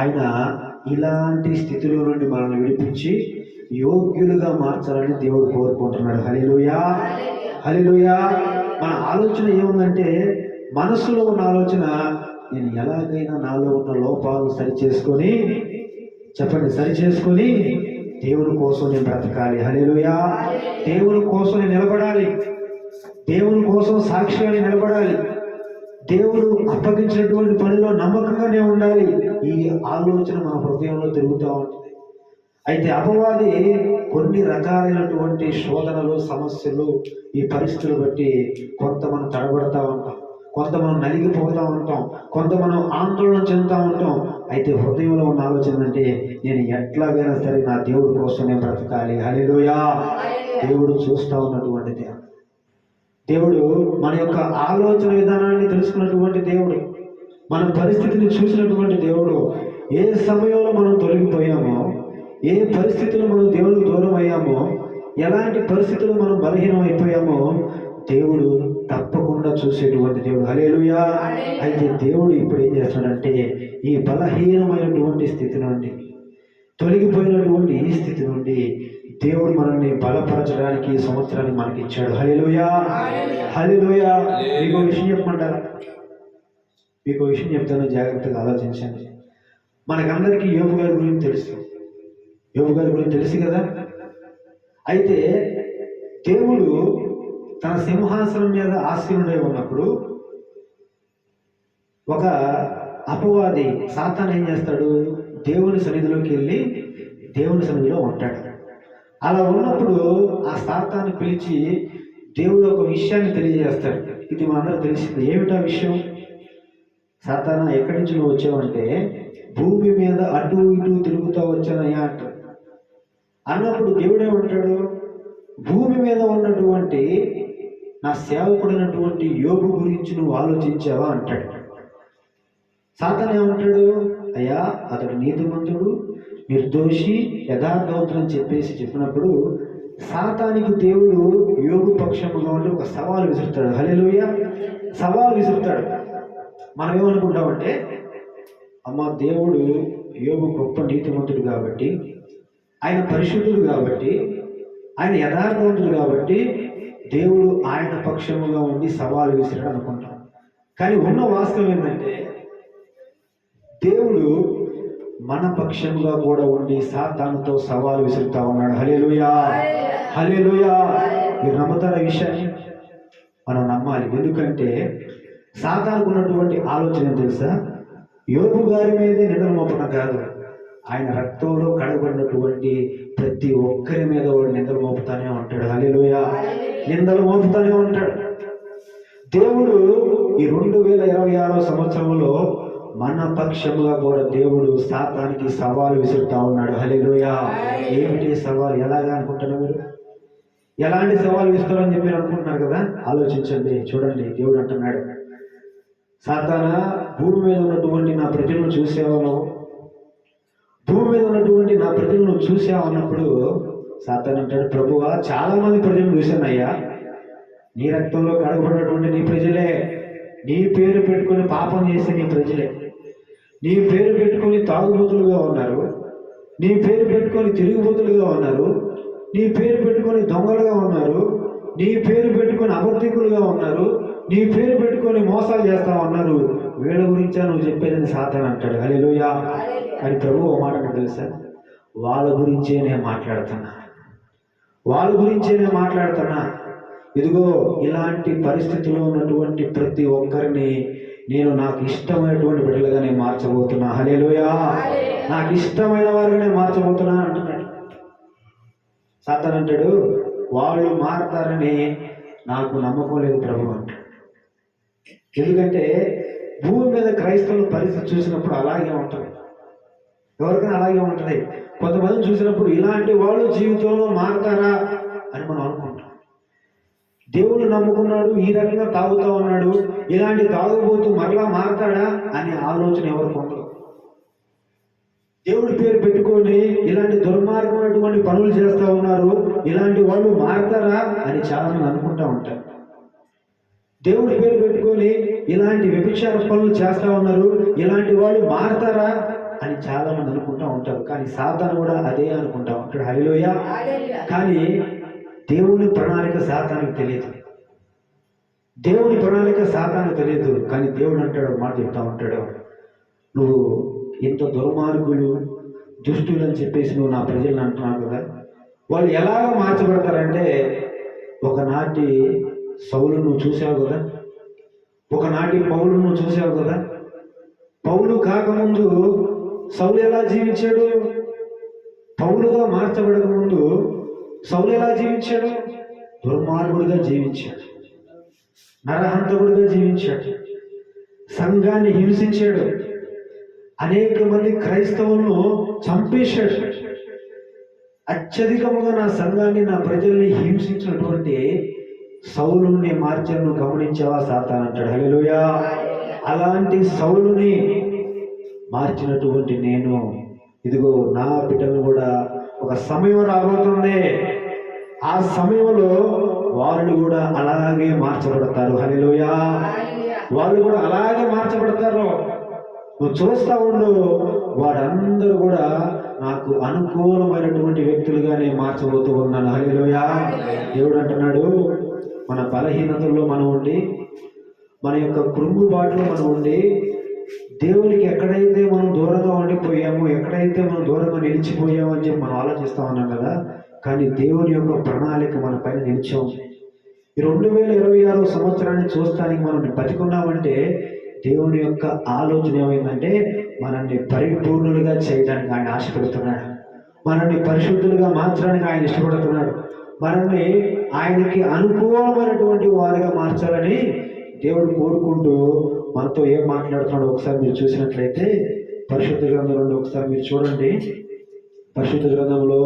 ఆయన ఇలాంటి స్థితిలో నుండి మనల్ని విడిపించి యోగ్యులుగా మార్చాలని దేవుడు కోరుకుంటున్నాడు. హల్లెలూయా, హల్లెలూయా. మన ఆలోచన ఏముందంటే, మనసులో ఉన్న ఆలోచన, నేను ఎలాగైనా నాలో ఉన్న లోపాలు సరిచేసుకొని, చెప్పండి, సరిచేసుకొని దేవుని కోసం నేను బ్రతకాలి. హల్లెలూయా. దేవుని కోసం నేను నిలబడాలి, దేవుని కోసం సాక్ష్యాన్ని నిలబడాలి, దేవుడు అప్పగించినటువంటి పనిలో నమ్మకంగానే ఉండాలి. ఈ ఆలోచన మన హృదయంలో తిరుగుతూ ఉంటుంది. అయితే అపవాది కొన్ని రకాలైనటువంటి శోధనలు, సమస్యలు, ఈ పరిస్థితులు బట్టి కొంత మనం తడబడతా ఉంటాం, కొంత మనం నలిగిపోతూ ఉంటాం, కొంత మనం ఆందోళన చెందుతూ ఉంటాం. అయితే హృదయంలో ఉన్న ఆలోచన అంటే, నేను ఎట్లాగైనా సరే నా దేవుడి కోసం నేను బ్రతకాలి. హల్లెలూయా. దేవుడు చూస్తూ ఉన్నటువంటిది. దేవుడు మన యొక్క ఆలోచన విధానాన్ని తెలుసుకున్నటువంటి దేవుడు, మన పరిస్థితిని చూసినటువంటి దేవుడు. ఏ సమయంలో మనం తొలగిపోయామో, ఏ పరిస్థితుల్లో మనం దేవుడికి దూరం అయ్యామో, ఎలాంటి పరిస్థితుల్లో మనం బలహీనం అయిపోయామో దేవుడు తప్పకుండా చూసేటువంటి దేవుడు. హల్లెలూయా. అయితే దేవుడు ఇప్పుడు ఏం చేస్తాడంటే, ఈ బలహీనమైనటువంటి స్థితి నుండి, తొలగిపోయినటువంటి ఈ స్థితి నుండి దేవుడు మనల్ని బలపరచడానికి ఈ సంవత్సరాన్ని మనకి ఇచ్చాడు. హల్లెలూయా, హల్లెలూయా. మీకు విషయం చెప్పమంటారా? మీకు విషయం చెప్తాను, జాగ్రత్తగా ఆలోచించండి. మనకందరికీ యోబు గారి గురించి తెలుసు. యోబు గారి గురించి తెలుసు కదా. అయితే దేవుడు తన సింహాసనం మీద ఆసీనుడై ఉన్నప్పుడు ఒక అపవాది సాతాను ఏం చేస్తాడు? దేవుని సన్నిధిలోకి వెళ్ళి దేవుని సన్నిధిలో ఉంటాడు. అలా ఉన్నప్పుడు ఆ సాతాను పిలిచి దేవుడు ఒక విషయాన్ని తెలియజేస్తాడు. ఇది మనందరూ తెలిసింది. ఏమిటా విషయం? సాతానా, ఎక్కడి నుంచి నువ్వు వచ్చావంటే, భూమి మీద అటు ఇటు తిరుగుతూ వచ్చానయ్యా అంటాడు. అన్నప్పుడు దేవుడే ఉంటాడు, భూమి మీద ఉన్నటువంటి నా సేవకుడైనటువంటి యోబు గురించి నువ్వు ఆలోచించావా అంటాడు. సాతాను ఏమంటాడు? అయ్యా, అతడు నీతిమంతుడు, నిర్దోషి, యథార్థవంతుడు అని చెప్పినప్పుడు సాతానికి దేవుడు యోబు పక్షముగా ఉండి ఒక సవాలు విసురుతాడు. హల్లెలూయా. సవాలు విసురుతాడు. మనం ఏమనుకుంటామంటే, అమ్మ, దేవుడు యోబు గొప్ప నీతిమంతుడు కాబట్టి, ఆయన పరిశుద్ధుడు కాబట్టి, ఆయన యథార్థవంతుడు కాబట్టి దేవుడు ఆయన పక్షముగా ఉండి సవాలు విసిరాడు అనుకుంటాం. కానీ ఉన్న వాస్తవం ఏంటంటే, దేవుడు మన పక్షంగా కూడా ఉండి సాతానుతో సవాలు విసురుతా ఉన్నాడు. హల్లెలూయా, హల్లెలూయా. మీరు నమ్ముతారా ఈ విషయాన్ని? మనం నమ్మాలి. ఎందుకంటే సాతానుకు ఉన్నటువంటి ఆలోచన ఏం తెలుసా? యోబు గారి మీదే నిందలు మోపడం కాదు, ఆయన రక్తంలో కడగబడినటువంటి ప్రతి ఒక్కరి మీద వాడు నిందలు మోపుతానే ఉంటాడు. హల్లెలూయా. నిందలు మోపుతానే ఉంటాడు. దేవుడు ఈ 2026వ సంవత్సరంలో మన పక్షముగా కూడా దేవుడు సాతానికి సవాలు విసురుతా ఉన్నాడు. హల్లెలూయా. ఏమిటి సవాలు? ఎలాగా అనుకుంటున్నారు మీరు? ఎలాంటి సవాలు విస్తారని చెప్పి అనుకుంటున్నారు కదా. ఆలోచించండి, చూడండి. దేవుడు అంటున్నాడు, సాతానా, భూమి మీద ఉన్నటువంటి నా ప్రజలను చూసావను, భూమి మీద ఉన్నటువంటి నా ప్రజలను చూసావన్నప్పుడు సాతాను అంటాడు, ప్రభువా, చాలా మంది ప్రజలను చూశానయ్యా, నీ రక్తంలో కడగబడినటువంటి నీ ప్రజలే, నీ పేరు పెట్టుకుని పాపం చేసే నీ ప్రజలే, నీ పేరు పెట్టుకొని తాగుబోతులుగా ఉన్నారు, నీ పేరు పెట్టుకొని తిరుగుబోతులుగా ఉన్నారు, నీ పేరు పెట్టుకొని దొంగలుగా ఉన్నారు, నీ పేరు పెట్టుకొని అబద్ధికులుగా ఉన్నారు, నీ పేరు పెట్టుకొని మోసాలు చేస్తా ఉన్నారు. వీళ్ళ గురించా నువ్వు చెప్పేదని సాతాను అంటాడు. హల్లెలూయా. కానీ ప్రభు ఓ మాట తెలుసా? వాళ్ళ గురించే నేను మాట్లాడుతున్నా, వాళ్ళ గురించే నేను మాట్లాడుతున్నా. ఇదిగో, ఇలాంటి పరిస్థితుల్లో ఉన్నటువంటి ప్రతి ఒక్కరిని నేను నాకు ఇష్టమైనటువంటి బిడ్డలుగా నేను మార్చబోతున్నా. హల్లెలూయా. నాకు ఇష్టమైన వారిగా నేను మార్చబోతున్నా అంటున్నాడు. సాతాను అంటాడు, వాళ్ళు మారతారని నాకు నమ్మకం లేదు ప్రభు అంటాడు. ఎందుకంటే భూమి మీద క్రైస్తవుల పరిస్థితి చూసినప్పుడు అలాగే ఉంటుంది. ఎవరికైనా అలాగే ఉంటుంది. కొంతమంది చూసినప్పుడు ఇలాంటి వాళ్ళు జీవితంలో మారతారా అని మనం అనుకుంటాం. దేవుడు నమ్ముకున్నాడు, ఈ రకంగా తాగుతూ ఉన్నాడు, ఇలాంటి తాగుబోతూ మరలా మారతాడా అనే ఆలోచన ఎవరికి ఉండదు. దేవుడి పేరు పెట్టుకొని ఇలాంటి దుర్మార్గమైనటువంటి పనులు చేస్తూ ఉన్నారు, ఇలాంటి వాళ్ళు మారతారా అని చాలా మంది అనుకుంటూ ఉంటారు. దేవుడి పేరు పెట్టుకొని ఇలాంటి వ్యభిచార పనులు చేస్తా ఉన్నారు, ఇలాంటి వాళ్ళు మారతారా అని చాలా మంది అనుకుంటా ఉంటారు. కానీ సాతాను కూడా అదే అనుకుంటా ఉంటాడు. హల్లెలూయా. కానీ దేవుని ప్రణాళిక సాతానికి తెలియదు. దేవుని ప్రణాళిక సాతానికి తెలియదు. కానీ దేవుడు అంటాడు, మాట చెప్తా ఉంటాడు, నువ్వు ఇంత దుర్మార్గులు దుష్టులు అని చెప్పేసి నువ్వు నా ప్రజలను అంటున్నావు కదా, వాళ్ళు ఎలాగ మార్చబడతారంటే, ఒకనాటి సౌలు నువ్వు చూసావు కదా, ఒకనాటి పౌలు నువ్వు చూసావు కదా. పౌలు కాకముందు సౌలు ఎలా జీవించాడు? పౌలుగా మార్చబడక ముందు సౌలు ఎలా జీవించాడు? దుర్మార్గుడిగా జీవించాడు, నరహంతకుడిగా జీవించాడు, సంఘాన్ని హింసించాడు, అనేక మంది క్రైస్తవులను చంపేశాడు. అత్యధికముగా నా సంఘాన్ని, నా ప్రజల్ని హింసించినటువంటి సౌలుని మార్చను గమనించావా సాతాను అంటాడు. హల్లెలూయా. అలాంటి సౌలుని మార్చినటువంటి నేను, ఇదిగో నా బిడ్డలు కూడా ఒక సమయం రాబోతుంది, ఆ సమయంలో వాళ్ళు కూడా అలాగే మార్చబడతారు. హల్లెలూయా. వాళ్ళు కూడా అలాగే మార్చబడతారు. నువ్వు చూస్తా ఉండు, వాడందరూ కూడా నాకు అనుకూలమైనటువంటి వ్యక్తులుగా నేను మార్చబోతూ ఉన్నాను. హల్లెలూయా. దేవుడు అంటున్నాడు, మన బలహీనతల్లో మనం ఉండి, మన యొక్క కృంగుబాటులో మనం ఉండి, దేవునికి ఎక్కడైతే మనం దూరంగా ఉండిపోయామో, ఎక్కడైతే మనం దూరంగా నిలిచిపోయామో అని చెప్పి మనం ఆలోచిస్తా ఉన్నాం కదా. కానీ దేవుని యొక్క ప్రణాళిక మన పైన నిలిచాం. ఈ 2026 సంవత్సరాన్ని చూస్తానికి మనం బతికున్నామంటే దేవుని యొక్క ఆలోచన ఏమైందంటే, మనల్ని పరిపూర్ణులుగా చేయడానికి ఆయన ఆశపడుతున్నాడు, మనల్ని పరిశుద్ధులుగా మార్చడానికి ఆయన ఇష్టపడుతున్నాడు, మనల్ని ఆయనకి అనుకూలమైనటువంటి వారిగా మార్చాలని దేవుడు కోరుకుంటూ మనతో ఏం మాట్లాడుతున్నాడు ఒకసారి మీరు చూసినట్లయితే, పరిశుద్ధ గ్రంథంలో ఒకసారి మీరు చూడండి. పరిశుద్ధ గ్రంథంలో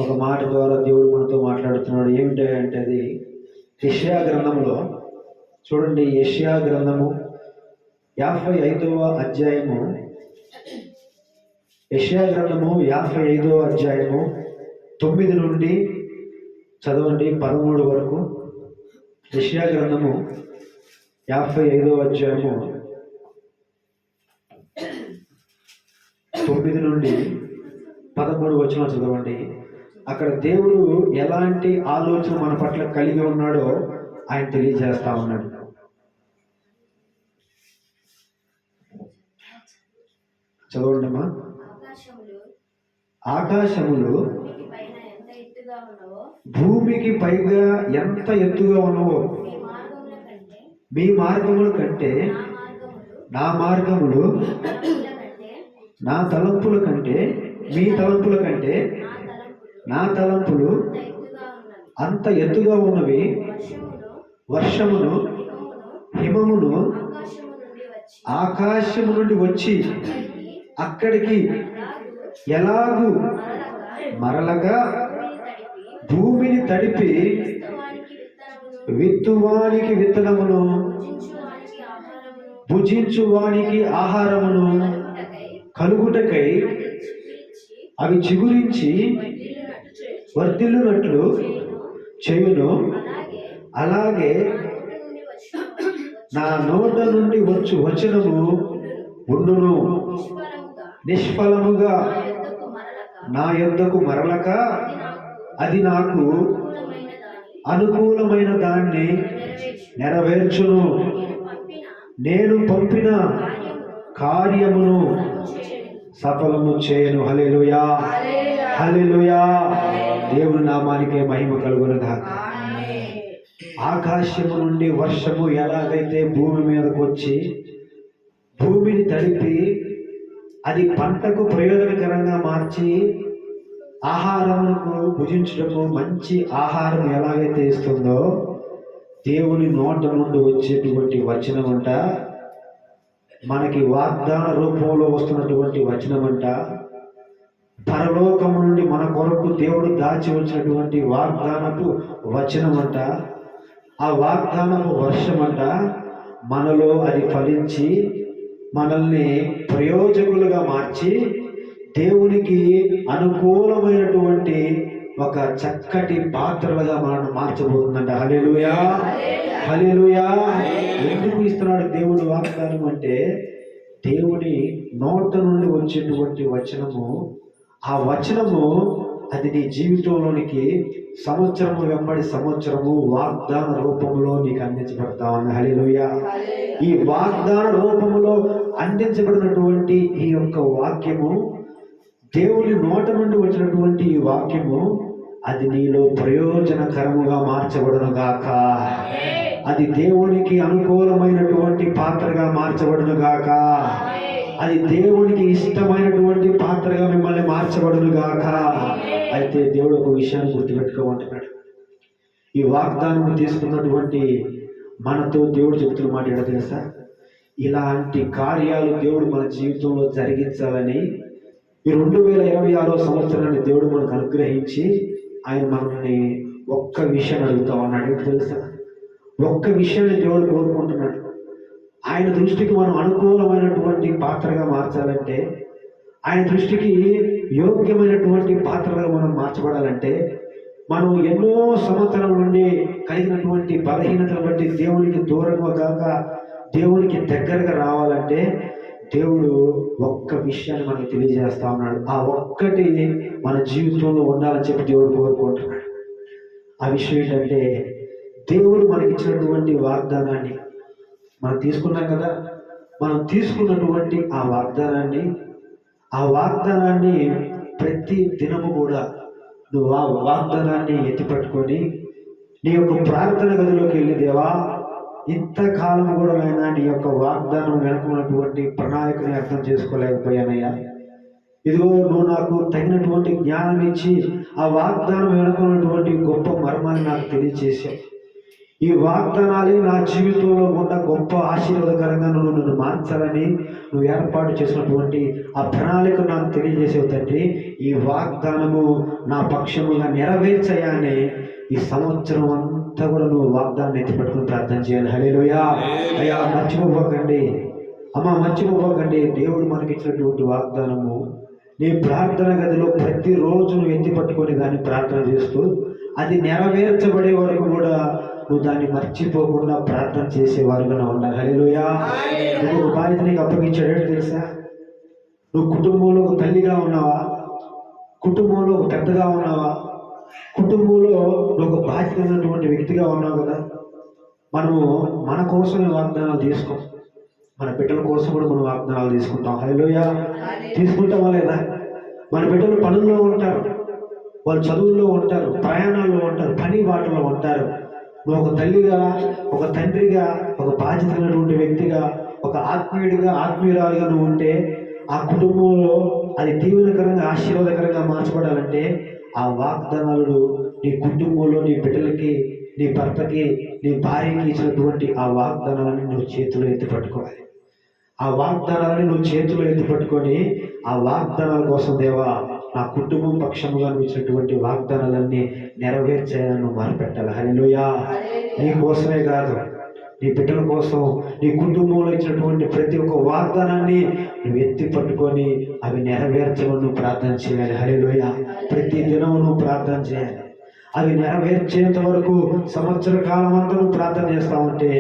ఒక మాట ద్వారా దేవుడు మనతో మాట్లాడుతున్నాడు. ఏమిటంటే అది యెషయా గ్రంథంలో చూడండి. యెషయా గ్రంథము 55వ అధ్యాయము, యెషయా గ్రంథము 55వ అధ్యాయము 9 నుండి చదవండి 13 వరకు. యెషయా గ్రంథము 55వ అధ్యాయము 9 నుండి 13 వచనాలు చదవండి. అక్కడ దేవుడు ఎలాంటి ఆలోచన మన పట్ల కలిగి ఉన్నాడో ఆయన తెలియజేస్తా ఉన్నాడు. చదవండి అమ్మా. ఆకాశములు భూమికి పైగా ఎంత ఎత్తుగా ఉన్నవో, మీ మార్గముల కంటే నా మార్గములు, నా తలంపుల కంటే మీ తలంపుల కంటే నా తలంపులు అంత ఎత్తుగా ఉన్నవి. వర్షమును హిమమును ఆకాశము నుండి వచ్చి అక్కడికి ఎలాగూ మరలగా భూమిని తడిపి విత్తువానికి విత్తనమును, భుజించువానికి ఆహారమును కలుగుటకై అవి చిగురించి వర్ధిల్లునట్లు చేయును, అలాగే నా నోట నుండి వచనము ఉండును, నిష్ఫలముగా నా యొద్దకు మరలక అది నాకు అనుకూలమైన దాన్ని నెరవేర్చును, నేను పంపిన కార్యమును సఫలము చేయను. హల్లెలూయా. హల్లెలూయా. దేవుని నామానికే మహిమ కలుగునుగాక. ఆకాశము నుండి వర్షము ఎలాగైతే భూమి మీదకు వచ్చి భూమిని తడిపి అది పంటకు ప్రయోజనకరంగా మార్చి ఆహారములకు భుజించడము మంచి ఆహారం ఎలాగైతే ఇస్తుందో, దేవుని నోట నుండి వచ్చేటువంటి వచనం అంట మనకి వాగ్దాన రూపంలో వస్తున్నటువంటి వచనం అంట, పరలోకము నుండి మన కొరకు దేవుడు దాచి వచ్చినటువంటి వాగ్దానపు వచనం అంట, ఆ వాగ్దానపు వర్షం అంట మనలో అది ఫలించి మనల్ని ప్రయోజకులుగా మార్చి దేవునికి అనుకూలమైనటువంటి ఒక చక్కటి పాత్రలుగా మనం మార్చబోతుందంట. హల్లెలూయా, హల్లెలూయా. ఎందుకు ఇస్తున్నాడు దేవుడు వాగ్దానం అంటే, దేవుని నోట నుండి వచ్చేటువంటి వచనము, ఆ వచనము అది నీ జీవితంలోనికి సంవత్సరము వెంబడి సంవత్సరము వాగ్దాన రూపంలో నీకు అందించబడతా ఉంది. హల్లెలూయా. ఈ వాగ్దాన రూపంలో అందించబడినటువంటి ఈ యొక్క వాక్యము, దేవుని నోట నుండి వచ్చినటువంటి ఈ వాక్యము, అది నీలో ప్రయోజనకరముగా మార్చబడును గాక. అది దేవునికి అనుకూలమైనటువంటి పాత్రగా మార్చబడును గాక. అది దేవునికి ఇష్టమైనటువంటి పాత్రగా మిమ్మల్ని మార్చబడును గాక. అయితే దేవుడు ఒక విషయాన్ని గుర్తుపెట్టుకోమంటున్నాడు. ఈ వాగ్దానం తీసుకున్నటువంటి మనతో దేవుడు చెబుతున్న మాట ఏంటో తెలుసా? ఇలాంటి కార్యాలు దేవుడు మన జీవితంలో జరిగించాలని ఈ 2026 సంవత్సరాన్ని దేవుడు మనకు అనుగ్రహించి ఆయన మనల్ని ఒక్క విషయం అడుగుతా ఉన్నాడు. ఏంటి తెలుసా? ఒక్క విషయాన్ని దేవుడు కోరుకుంటున్నాడు. ఆయన దృష్టికి మనం అనుకూలమైనటువంటి పాత్రగా మార్చాలంటే, ఆయన దృష్టికి యోగ్యమైనటువంటి పాత్రగా మనం మార్చబడాలంటే, మనం ఎన్నో సంవత్సరాల నుండి కలిగినటువంటి బలహీనతను బట్టి దేవునికి దూరంగా కాక దేవునికి దగ్గరగా రావాలంటే, దేవుడు ఒక్క విషయాన్ని మనకు తెలియజేస్తా ఉన్నాడు. ఆ ఒక్కటి మన జీవితంలో ఉండాలని చెప్పి దేవుడు కోరుకుంటున్నాడు. ఆ విషయం ఏంటంటే, దేవుడు మనకిచ్చినటువంటి వాగ్దానాన్ని మనం తీసుకున్నాం కదా. మనం తీసుకున్నటువంటి ఆ వాగ్దానాన్ని ప్రతి దినము కూడా నువ్వు ఆ వాగ్దానాన్ని ఎత్తిపట్టుకొని నీ యొక్క ప్రార్థన గదిలోకి వెళ్ళి, దేవా, ఇంతకాలం కూడా అయినా నీ యొక్క వాగ్దానం వెనుకున్నటువంటి ప్రణాళికని అర్థం చేసుకోలేకపోయానయ్యా. ఇదిగో నువ్వు నాకు తగినటువంటి జ్ఞానం ఇచ్చి ఆ వాగ్దానం వెనుకున్నటువంటి గొప్ప మర్మాన్ని నాకు తెలియచేశావు. ఈ వాగ్దానాలే నా జీవితంలో ఉన్న గొప్ప ఆశీర్వాదకరంగా నన్ను మార్చాలని నువ్వు ఏర్పాటు చేసినటువంటి ఆ ప్రణాళిక నాకు తెలియజేసేవు తండ్రి. ఈ వాగ్దానము నా పక్షముగా నెరవేర్చయానే ఈ సంవత్సరం అంతా కూడా నువ్వు వాగ్దానం ఎత్తిపెట్టుకుని ప్రార్థన చేయాలి. హల్లెలూయా. అయ్యా, మర్చిపోకండి అమ్మా, మర్చిపోకండి. దేవుడు మనకి ఇచ్చినటువంటి వాగ్దానము నీ ప్రార్థన గదిలో ప్రతిరోజు నువ్వు ఎత్తిపట్టుకొని దాన్ని ప్రార్థన చేస్తూ అది నెరవేర్చబడే వరకు కూడా నువ్వు దాన్ని మర్చిపోకుండా ప్రార్థన చేసేవారుగా ఉండాలి. హల్లెలూయా. నువ్వు ఒక బాధ్యత నీకు అప్పగించాడు తెలుసా? నువ్వు కుటుంబంలో ఒక తల్లిగా ఉన్నావా? కుటుంబంలో ఒక పెద్దగా ఉన్నావా? కుటుంబంలో నువ్వు ఒక బాధ్యత ఉన్నటువంటి వ్యక్తిగా ఉన్నావు కదా. మనము మన కోసమే వాగ్దానాలు తీసుకోం, మన బిడ్డల కోసం కూడా మనం వాగ్దానాలు తీసుకుంటాం. హల్లెలూయా. తీసుకుంటామా లేదా? మన బిడ్డలు పనుల్లో ఉంటారు, వాళ్ళు చదువుల్లో ఉంటారు, ప్రయాణాల్లో ఉంటారు, పని బాటలో ఉంటారు. నువ్వు ఒక తల్లిగా, ఒక తండ్రిగా, ఒక బాధ్యత ఉన్నటువంటి వ్యక్తిగా, ఒక ఆత్మీయుడిగా, ఆత్మీయురాలుగా నువ్వు ఉంటే ఆ కుటుంబంలో అది దీవెనకరంగా, ఆశీర్వాదకరంగా మార్చబడాలంటే ఆ వాగ్దానాలు నీ కుటుంబంలో నీ బిడ్డలకి, నీ భర్తకి, నీ భార్యకి ఇచ్చినటువంటి ఆ వాగ్దానాలని నువ్వు చేతిలో ఎత్తి పట్టుకోవాలి. ఆ వాగ్దానాలని నువ్వు చేతిలో ఎత్తి పట్టుకొని ఆ వాగ్దానాల కోసం, దేవా, నా కుటుంబం పక్షముగా నువ్వు ఇచ్చినటువంటి వాగ్దానాలన్నీ నెరవేర్చాలని నువ్వు మొదలుపెట్టాలి. హల్లెలూయా. నీ కోసమే కాదు, నీ బిడ్డల కోసం, నీ కుటుంబంలో ఇచ్చినటువంటి ప్రతి ఒక్క వాగ్దానాన్ని నువ్వు ఎత్తి పట్టుకొని అవి నెరవేర్చమని నువ్వు ప్రార్థన చేయాలి. హల్లెలూయా. ప్రతి దినము నువ్వు ప్రార్థన చేయాలి. అవి నెరవేర్చేంత వరకు సంవత్సర కాలం అంతా నువ్వు ప్రార్థన చేస్తావంటే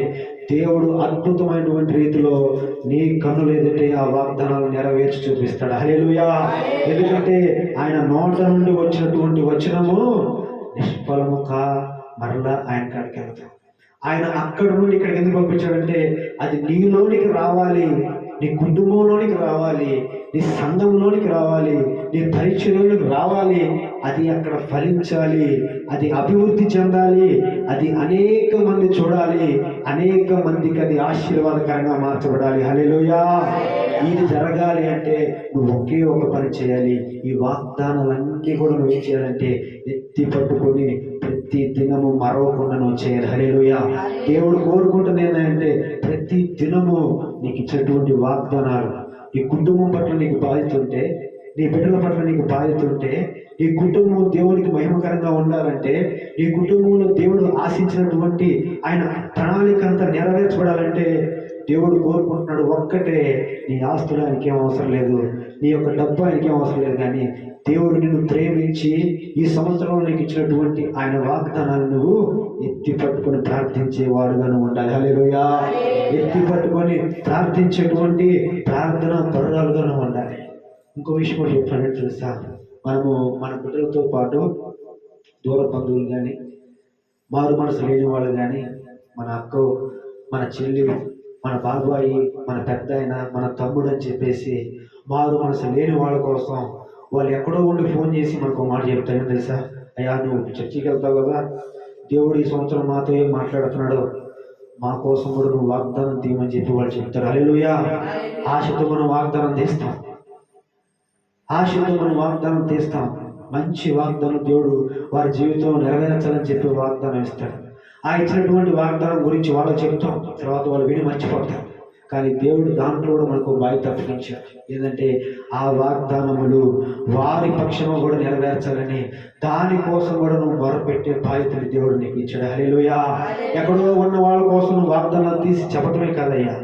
దేవుడు అద్భుతమైనటువంటి రీతిలో నీ కన్నులు ఎదుటే ఆ వాగ్దానాలు నెరవేర్చి చూపిస్తాడు. హల్లెలూయా. ఎందుకంటే ఆయన నోట నుండి వచ్చినటువంటి వచనము నిష్ఫలము మరలా ఆయన కాడికి వెళ్తాం. ఆయన అక్కడి నుండి ఇక్కడికి ఎందుకు పంపించాడంటే అది నీలోనికి రావాలి, నీ కుటుంబంలోనికి రావాలి, నీ సంఘంలోనికి రావాలి, నీ పరిచయంలోనికి రావాలి. అది అక్కడ ఫలించాలి, అది అభివృద్ధి చెందాలి, అది అనేక మంది చూడాలి, అనేక మందికి అది ఆశీర్వాదకరంగా మార్చబడాలి. హల్లెలూయా. ఇది జరగాలి అంటే నువ్వు ఒకే ఒక పని చేయాలి. ఈ వాగ్దానాలన్నీ కూడా నువ్వు ఏం చేయాలంటే ఎత్తి పట్టుకొని ప్రతి దినము మరవకుండా నువ్వు చేయాలి. హల్లెలూయా. దేవుడు కోరుకుంటుంది ఏంటంటే ప్రతి దినము నీకు ఇచ్చినటువంటి వాగ్దానాలు, నీ కుటుంబం పట్ల నీకు బాధ్యత ఉంటే, నీ బిడ్డల పట్ల నీకు బాధ్యత ఉంటే, నీ కుటుంబం దేవునికి మహిమకరంగా ఉండాలంటే, నీ కుటుంబంలో దేవుడు ఆశించినటువంటి ఆయన ప్రణాళిక అంతా నెరవేర్చబడాలంటే దేవుడు కోరుకుంటున్నాడు ఒక్కటే, నీ ఆస్తులు ఆయనకి ఏం అవసరం లేదు, నీ యొక్క డబ్బు ఆయనకి ఏం అవసరం లేదు, కానీ దేవుడు నిన్ను ప్రేమించి ఈ సంవత్సరంలో నీకు ఇచ్చినటువంటి ఆయన వాగ్దానాన్ని నువ్వు ఎత్తి పట్టుకొని ప్రార్థించేవాడుగాను ఉండాలి. హల్లెలూయా. ఎత్తి పట్టుకొని ప్రార్థించేటువంటి ప్రార్థన పరురాలుగాను ఉండాలి. ఇంకో విషయం కూడా చెప్పాను తెలుసా, మనము మన బిడ్డలతో పాటు దూర బంధువులు కానీ, మారు మనసు లేని వాళ్ళు కానీ, మన అక్క, మన చెల్లి, మన బాబాయి, మన పెద్ద ఆయన, మన తమ్ముడు అని చెప్పేసి మారు మనసు లేని వాళ్ళ కోసం వాళ్ళు ఎక్కడో ఉండి ఫోన్ చేసి మనకు మాట చెప్తాను తెలుసా, అయ్యా నువ్వు చర్చికి వెళ్తావు కదా, దేవుడు ఈ సంవత్సరం మాతో ఏం మాట్లాడుతున్నాడు, మా కోసం కూడా నువ్వు వాగ్దానం తీయమని చెప్పి వాళ్ళు చెప్తారు. హల్లెలూయా. ఆశతో మనం వాగ్దానం తీస్తాం, ఆశతో మనం వాగ్దానం తీస్తాం. మంచి వాగ్దానం దేవుడు వారి జీవితంలో నెరవేర్చాలని చెప్పి వాగ్దానం ఇస్తాడు. ఆ ఇచ్చినటువంటి వాగ్దానం గురించి వాళ్ళు చెప్తాం, తర్వాత వాళ్ళు విని మర్చిపోతారు. కానీ దేవుడు దాంట్లో కూడా మనకు బాధ్యత అప్పగించాడు. ఏంటంటే ఆ వాగ్దానములు వారి పక్షంలో కూడా నెరవేర్చాలని, దానికోసం కూడా నువ్వు మొరపెట్టే బాధ్యతని దేవుడు నీకు ఇచ్చాడు. హల్లెలూయా. ఎక్కడో ఉన్న వాళ్ళ కోసం నువ్వు వాగ్దానాలు తీసి చెప్పటమే కాదయ్యా,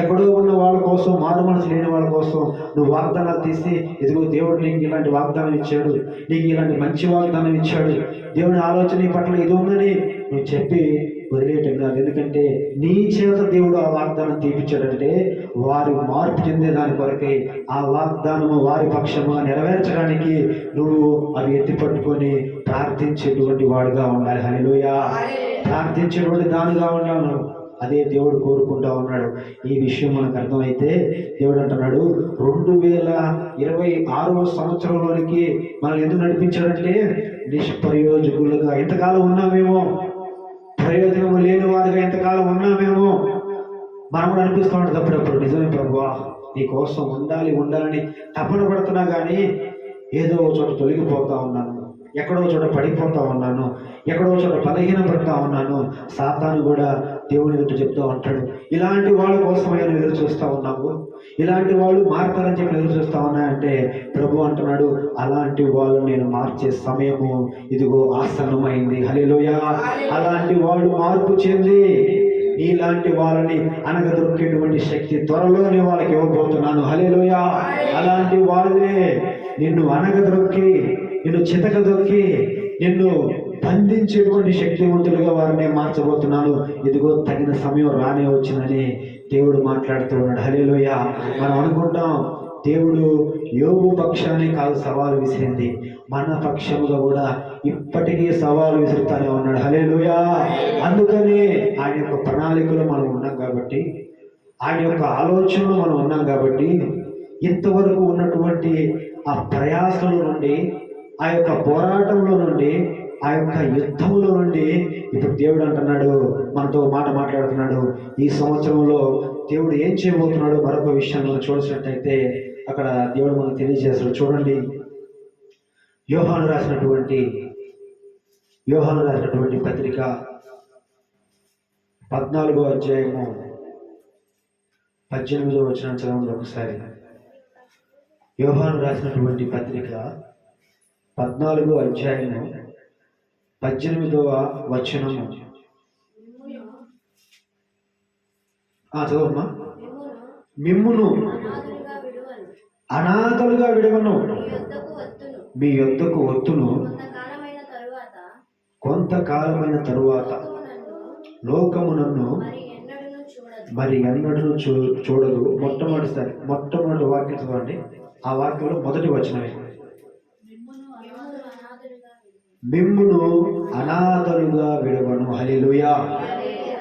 ఎక్కడో ఉన్న వాళ్ళ కోసం, మారు మనసు లేని వాళ్ళ కోసం నువ్వు వాగ్దానాలు తీసి, ఇదిగో దేవుడు నీకు ఇలాంటి వాగ్దానం ఇచ్చాడు, నీకు ఇలాంటి మంచి వాగ్దానం ఇచ్చాడు, దేవుని ఆలోచన నీ పట్ల ఇది ఉందని నువ్వు చెప్పి వదిలేయటం కాదు. ఎందుకంటే నీ చేత దేవుడు ఆ వాగ్దానం తీపించాడంటే వారి మార్పు చెందే దాని కొరకై ఆ వాగ్దానము వారి పక్షముగా నెరవేర్చడానికి నువ్వు అవి ఎత్తి పట్టుకొని ప్రార్థించేటువంటి వాడుగా ఉండాలి. హల్లెలూయా. ప్రార్థించేటువంటి దానిగా ఉండాలి. అదే దేవుడు కోరుకుంటా ఉన్నాడు. ఈ విషయం మనకు అర్థమైతే దేవుడు అంటున్నాడు, 2026వ సంవత్సరంలోనికి మనల్ని ఎందుకు నడిపించాడంటే నిష్ప్రయోజకులుగా ఎంతకాలం ఉన్నామేమో, ప్రయోజనం లేని వారిగా ఎంతకాలం ఉన్నామేమో మనం కూడా అనిపిస్తూ ఉంటుంది అప్పుడప్పుడు. నిజమే ప్రభువా, నీ కోసం ఉండాలని తపన పడుతున్నా కానీ ఏదో చోట తొలగిపోతా ఉన్నాను, ఎక్కడో చోట పడిపోతా ఉన్నాను, ఎక్కడో చోట బలహీనపడతా ఉన్నాను. సాతాను కూడా దేవుని ఎదుట చెప్తూ ఉంటాడు, ఇలాంటి వాళ్ళ కోసం నేను ఎదురు చూస్తూ ఉన్నాము, ఇలాంటి వాళ్ళు మారుతారని చెప్పి ఎదురు చూస్తూ ఉన్నాయంటే ప్రభు అంటున్నాడు, అలాంటి వాళ్ళు నేను మార్చే సమయము ఇదిగో ఆసన్నమైంది. హల్లెలూయా. అలాంటి వాళ్ళు మార్పు చెంది నీలాంటి వాళ్ళని అనగదొక్కేటువంటి శక్తి త్వరలోనే వాళ్ళకి ఇవ్వబోతున్నాను. హల్లెలూయా. అలాంటి వాళ్ళే నిన్ను అనగదొక్కి, నిన్ను చితకదొక్కి, నిన్ను బంధించేటువంటి శక్తివంతులుగా వారిని మార్చబోతున్నాను. ఇదిగో తగిన సమయం రానే వచ్చిందని దేవుడు మాట్లాడుతూ ఉన్నాడు. హల్లెలూయా. మనం అనుకుంటాం దేవుడు యోబు పక్షాన్ని కాదు సవాలు విసిరింది, మన పక్షముగా కూడా ఇప్పటికీ సవాలు విసురుతానే ఉన్నాడు. హల్లెలూయా. అందుకని ఆయన యొక్క ప్రణాళికలో మనం ఉన్నాం కాబట్టి, ఆయన యొక్క ఆలోచనలో మనం ఉన్నాం కాబట్టి, ఇంతవరకు ఉన్నటువంటి ఆ ప్రయాసంలో నుండి, ఆ యొక్క పోరాటంలో నుండి, ఆ యొక్క యుద్ధంలో నుండి ఇప్పుడు దేవుడు అంటున్నాడు, మనతో మాట మాట్లాడుతున్నాడు. ఈ సంవత్సరంలో దేవుడు ఏం చేయబోతున్నాడో మరొక విషయాన్ని మనం చూసినట్టయితే అక్కడ దేవుడు మనకు తెలియజేస్తాడు. చూడండి, యోహాను రాసినటువంటి పత్రిక 14వ అధ్యాయము 18వ వచనం చదవండి ఒకసారి. యోహాను రాసినటువంటి పత్రిక 14వ అధ్యాయము 18వ వచనము. చదవమ్మా. మిమ్మును అనాథలుగా విడవను, మీ యొద్దకు వత్తును, కొంతకాలమైన తరువాత లోకము నన్ను మరి ఎన్నడూ చూడదు. మొట్టమొదటి వాక్యం చదవండి. ఆ వాక్యంలో మొదటి వచనమే, మిమ్మును అనాథలుగా విడవను. హల్లెలూయా.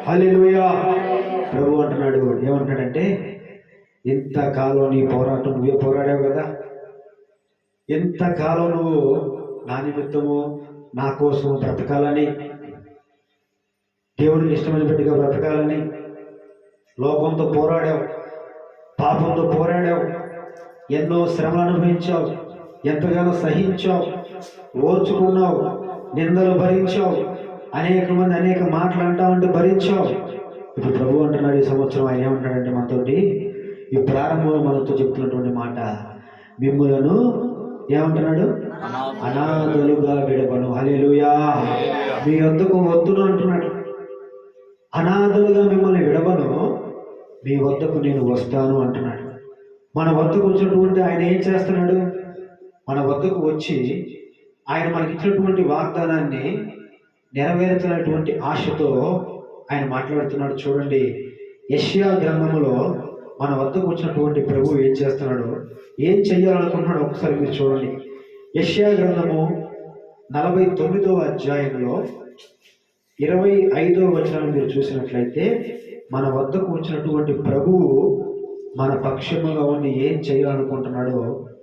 హల్లెలూయా. ప్రభు అంటున్నాడు, ఏమంటున్నాడంటే, ఇంతకాలం నీ పోరాటం నువ్వే పోరాడావు కదా, ఎంతకాలం నువ్వు నా నిమిత్తము నా కోసం బ్రతకాలని, దేవుడికి ఇష్టమైన బిడ్డగా బ్రతకాలని లోకంతో పోరాడావు, పాపంతో పోరాడావు, ఎన్నో శ్రమలు అనుభవించావు, ఎంతగానో సహించావు, ఓర్చుకున్నావు, నిందలు భరించావు, అనేక మంది అనేక మాటలు అంటా ఉంటే భరించావు. ఇప్పుడు ప్రభు అంటున్నాడు, ఈ సంవత్సరం ఆయన ఏమంటాడంటే మనతోటి, ఈ ప్రారంభంలో మనతో చెప్తున్నటువంటి మాట, మిమ్ములను ఏమంటున్నాడు, అనాథలుగా విడవను. హల్లెలూయా. మీ వద్దకు వద్దును అంటున్నాడు. అనాథలుగా మిమ్మల్ని విడవను, మీ వద్దకు నేను వస్తాను అంటున్నాడు. మన వద్దకు వచ్చినటువంటి ఆయన ఏం చేస్తున్నాడు? మన వద్దకు వచ్చి ఆయన మనకి ఇచ్చినటువంటి వాగ్దానాన్ని నెరవేర్చినటువంటి ఆశతో ఆయన మాట్లాడుతున్నాడు. చూడండి, యెషయా గ్రంథములో మన వద్దకు వచ్చినటువంటి ప్రభు ఏం చేస్తున్నాడు, ఏం చెయ్యాలనుకుంటున్నాడు ఒకసారి మీరు చూడండి. యెషయా గ్రంథము 49వ అధ్యాయంలో 25వ వచనం మీరు చూసినట్లయితే మన వద్దకు వచ్చినటువంటి ప్రభువు మన పక్షముగా ఉండి ఏం చేయాలనుకుంటున్నాడో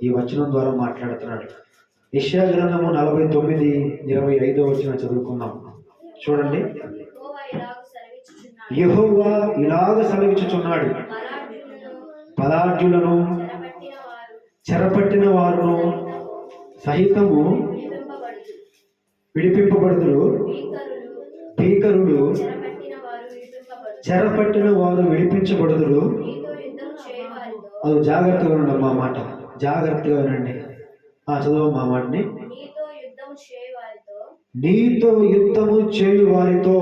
ఈ వచనం ద్వారా మాట్లాడుతున్నాడు. యెషయా గ్రంథము 49:25 వచనం చదువుకుందాం. చూడండి, యెహోవా ఇలాగ సెలవిచ్చుచున్నాడు, బలాఢ్యులను చెరపట్టిన వారును సహితము విడిపింపబడుదురు, భీకరులు చెరపట్టిన వారు విడిపించబడుదురు. అది జాగ్రత్తగా ఉండండి మా మాట, జాగ్రత్తగా వినండి. చదువు మా మాటని. నీతో యుద్ధము చేయు వారితో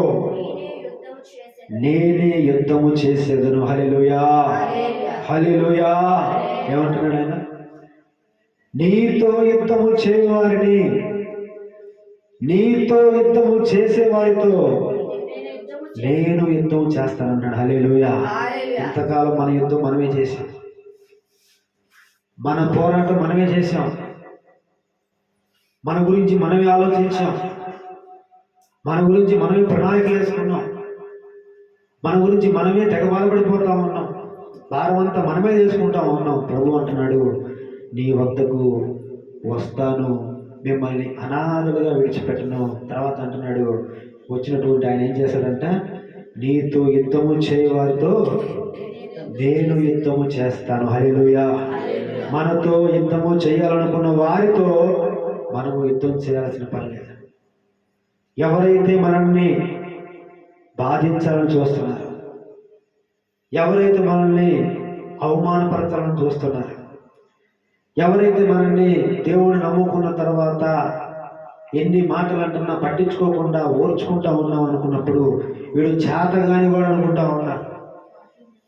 నేనే యుద్ధము చేసేదను. హల్లెలూయా, హల్లెలూయా. ఏమంటున్నాడు ఆయన? నీతో యుద్ధము చేయవారిని, నీతో యుద్ధము చేసేవారితో నేను యుద్ధం చేస్తానన్నాడు. హల్లెలూయా. ఇంతకాలం మన యుద్ధం మనమే చేసాం, మన పోరాటం మనమే చేసాం, మన గురించి మనమే ఆలోచించాం, మన గురించి మనమే ప్రణాళికలు వేసుకున్నాం, మన గురించి మనమే తెగ బాధపడిపోతా ఉన్నాం, భారం అంతా మనమే చేసుకుంటా ఉన్నాం. ప్రభు అంటున్నాడు, నీ వద్దకు వస్తాను, మిమ్మల్ని అనాథలుగా విడిచిపెట్టను. తర్వాత అంటున్నాడు, వచ్చినటువంటి ఆయన ఏం చేశాడంట, నీతో యుద్ధము చేయవారితో నేను యుద్ధము చేస్తాను. హల్లెలూయా. మనతో యుద్ధము చేయాలనుకున్న వారితో మనము యుద్ధం చేయాల్సిన పని లేదు. ఎవరైతే మనల్ని బాధించాలని చూస్తున్నారు, ఎవరైతే మనల్ని అవమానపరచాలని చూస్తున్నారు, ఎవరైతే మనల్ని దేవుడు నమ్ముకున్న తర్వాత ఎన్ని మాటలు అంటున్నా పట్టించుకోకుండా ఓర్చుకుంటా ఉన్నాం అనుకున్నప్పుడు వీళ్ళు చేతగాని వాళ్ళు అనుకుంటా ఉన్నారు,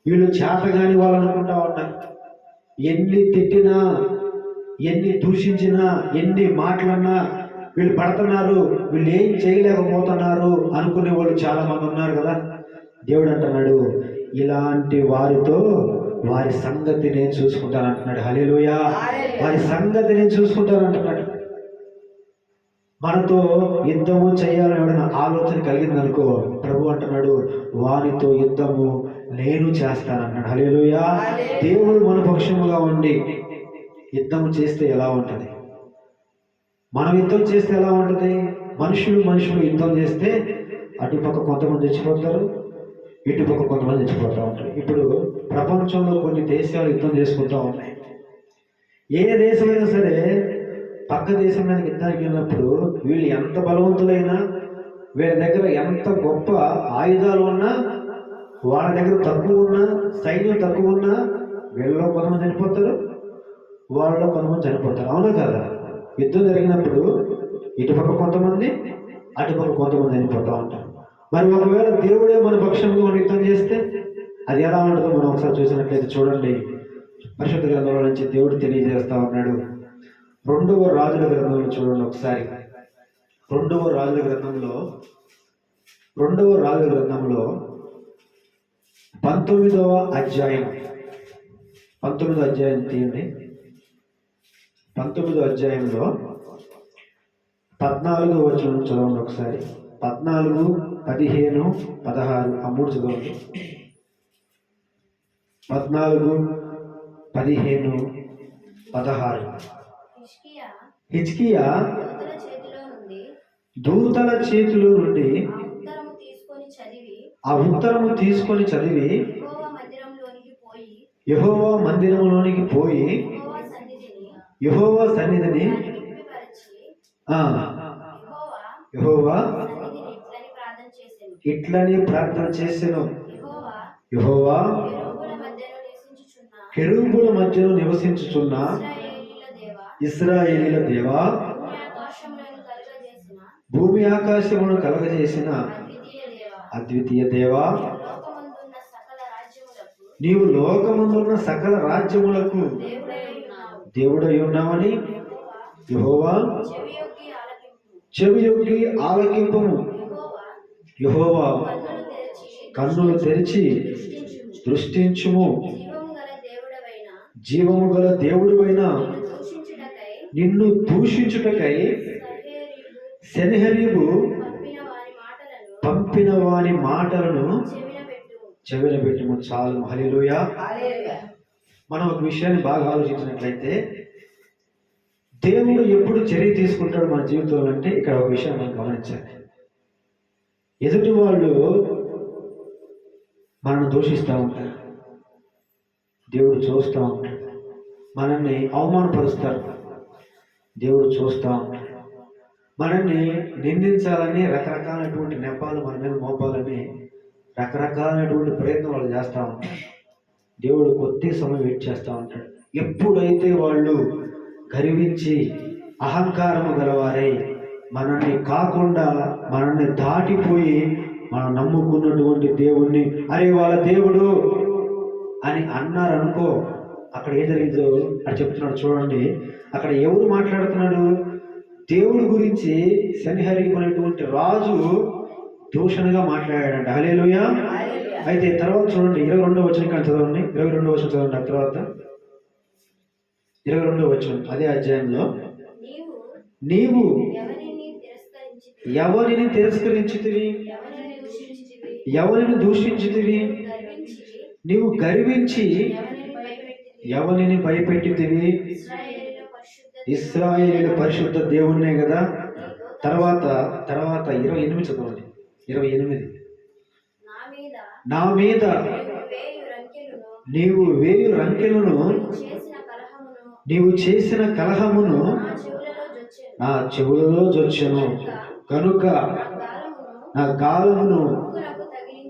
వీళ్ళు చేతగాని వాళ్ళు అనుకుంటా ఉన్నారు. ఎన్ని తిట్టినా, ఎన్ని దూషించినా, ఎన్ని మాటలన్నా వీళ్ళు పడుతున్నారు, వీళ్ళు ఏం చేయలేకపోతున్నారు అనుకునే వాళ్ళు చాలా మంది ఉన్నారు కదా. దేవుడు అంటున్నాడు, ఇలాంటి వారితో వారి సంగతి నేను చూసుకుంటాను అంటున్నాడు. హల్లెలూయా. వారి సంగతి నేను చూసుకుంటాను అంటున్నాడు. మనతో యుద్ధము చేయాలని ఎవరైనా ఆలోచన కలిగిందనుకో, ప్రభు అంటున్నాడు, వారితో యుద్ధము నేను చేస్తానన్నాడు. హల్లెలూయా. దేవుడు మన పక్షముగా ఉండి యుద్ధము చేస్తే ఎలా ఉంటుంది? మనం యుద్ధం చేస్తే ఎలా ఉంటుంది? మనుషులు యుద్ధం చేస్తే అటుపక్క కొంతమంది చచ్చిపోతారు, ఇటుపక్క కొంతమంది చచ్చిపోతూ ఉంటారు. ఇప్పుడు ప్రపంచంలో కొన్ని దేశాలు యుద్ధం చేసుకుంటూ ఉన్నాయి. ఏ దేశమైనా సరే పక్క దేశం మీద యుద్ధానికి వెళ్ళినప్పుడు వీళ్ళు ఎంత బలవంతులైనా, వీళ్ళ దగ్గర ఎంత గొప్ప ఆయుధాలు ఉన్నా, వాళ్ళ దగ్గర తక్కువ ఉన్నా, సైన్యం తక్కువ ఉన్నా, వీళ్ళలో కొంతమంది చనిపోతారు, వాళ్ళలో కొంతమంది చనిపోతారు. అవునా కదా? యుద్ధం జరిగినప్పుడు ఇటుపక్క కొంతమంది, అటుపక్క కొంతమంది చనిపోతూ ఉంటారు. మరి ఒకవేళ దేవుడే మన పక్షంలో యుద్ధం చేస్తే అది ఎలా ఉంటుందో మనం ఒకసారి చూసినట్లయితే చూడండి, పరిశుద్ధ గ్రంథంలో నుంచి దేవుడు తెలియజేస్తా ఉన్నాడు. 2వ రాజుల గ్రంథంలో చూడండి ఒకసారి. 2వ రాజుల గ్రంథంలో 19వ అధ్యాయం 19వ అధ్యాయం తీయండి. 19వ అధ్యాయంలో 14వ వచనం చదవండి ఒకసారి. 14, 15, 16 ఆ మూడు చదవండి. 14, 15, 16. హిజ్కియా దూతల చేతిలో నుండి ఆ ఉత్తరము తీసుకొని చదివి యెహోవా మందిరంలోనికి పోయి యెహోవా సన్నిధిని యెహోవా ఇట్లని ప్రార్థన చేసెను. యెహోవా కెరూబుల మధ్యలో నివసించుచున్న ఇశ్రాయేలీల దేవా, భూమి ఆకాశములను కలగజేసిన అద్వితీయ దేవా, నీవు లోకమందున్న సకల రాజ్యములకు దేవుడై ఉన్నావని యెహోవా చెవియొగ్గి ఆలకింపుము. యెహోవా కన్నులు తెరిచి దృష్టించుము. జీవము గల దేవుడవైన నిన్ను దూషించుటకై సెన్హెరీబు పంపిన వాని మాటలను చెవిన పెట్టుము. చాలు. హల్లెలూయా. మనం ఒక విషయాన్ని బాగా ఆలోచించినట్లయితే దేవుడు ఎప్పుడు చర్య తీసుకుంటాడు మన జీవితంలో అంటే ఇక్కడ ఒక విషయం మనం గమనించాలి. ఎదుటి వాళ్ళు మనల్ని దూషిస్తూ ఉంటారు, దేవుడు చూస్తూ ఉంటాడు. మనల్ని అవమానపరుస్తారు, దేవుడు చూస్తూ ఉంటాడు. మనల్ని నిందించాలని రకరకాలైనటువంటి నెపాలు మన మీద మోపాలని రకరకాలైనటువంటి ప్రయత్నం వాళ్ళు చేస్తూ ఉంటారు. దేవుడు కొద్ది సమయం వెయిట్ చేస్తూ ఉంటాడు. ఎప్పుడైతే వాళ్ళు గర్వించి అహంకారము గలవారై మనల్ని కాకుండా మనల్ని దాటిపోయి మనం నమ్ముకున్నటువంటి దేవుణ్ణి అరే వాళ్ళ దేవుడు అని అన్నారనుకో, అక్కడ ఏం జరిగిందో అని చెప్తున్నాడు. చూడండి, అక్కడ ఎవరు మాట్లాడుతున్నాడు? దేవుడి గురించి సెన్హెరీబు అనేటువంటి రాజు దూషణగా మాట్లాడాడంట. హల్లెలూయా. అయితే తర్వాత చూడండి 22వ వచనం కానీ చదవండి. 22వ వచనం చదవండి. ఆ తర్వాత 22వ వచనం అదే అధ్యాయంలో, నీవు ఎవరిని తిరస్కరించితివి, ఎవరిని దూషించితివి, నీవు గర్వించి ఎవరిని భయపెట్టితివి. ఇశ్రాయేలు పరిశుద్ధ దేవుణ్ణే కదా. తర్వాత 28 చదవండి. 28 నా మీద నీవు వేయు రంకెలను నీవు చేసిన కలహమును నా చెవులలో జొచ్చెను కనుక నా గాలమును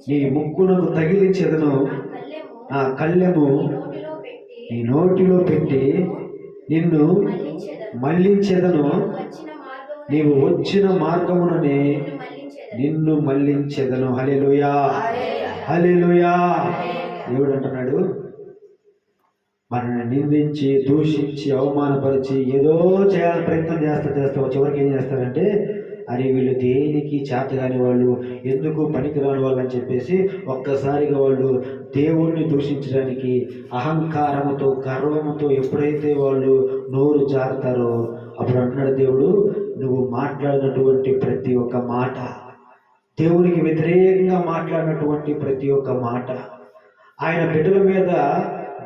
నీ ముక్కునకు తగిలించెదను, నా కళ్ళెము నీ నోటిలో పెట్టి నిన్ను మళ్ళించెదను, నీవు వచ్చిన మార్గముననే నిన్ను మళ్ళించెదను. హల్లెలూయా. హల్లెలూయా. దేవుడు అంటున్నాడు, మనల్ని నిందించి దూషించి అవమానపరిచి ఏదో చేయాలని ప్రయత్నం చేస్తా చివరికి ఏం చేస్తారంటే అరే వీళ్ళు దేనికి చేతగాని వాళ్ళు, ఎందుకు పనికిరాని వాళ్ళు అని చెప్పేసి ఒక్కసారిగా వాళ్ళు దేవుణ్ణి దూషించడానికి అహంకారముతో గర్వముతో ఎప్పుడైతే వాళ్ళు నోరు జారుతారో అప్పుడు అంటున్నాడు దేవుడు, నువ్వు మాట్లాడినటువంటి ప్రతి ఒక్క మాట, దేవునికి వ్యతిరేకంగా మాట్లాడినటువంటి ప్రతి ఒక్క మాట, ఆయన బిడ్డల మీద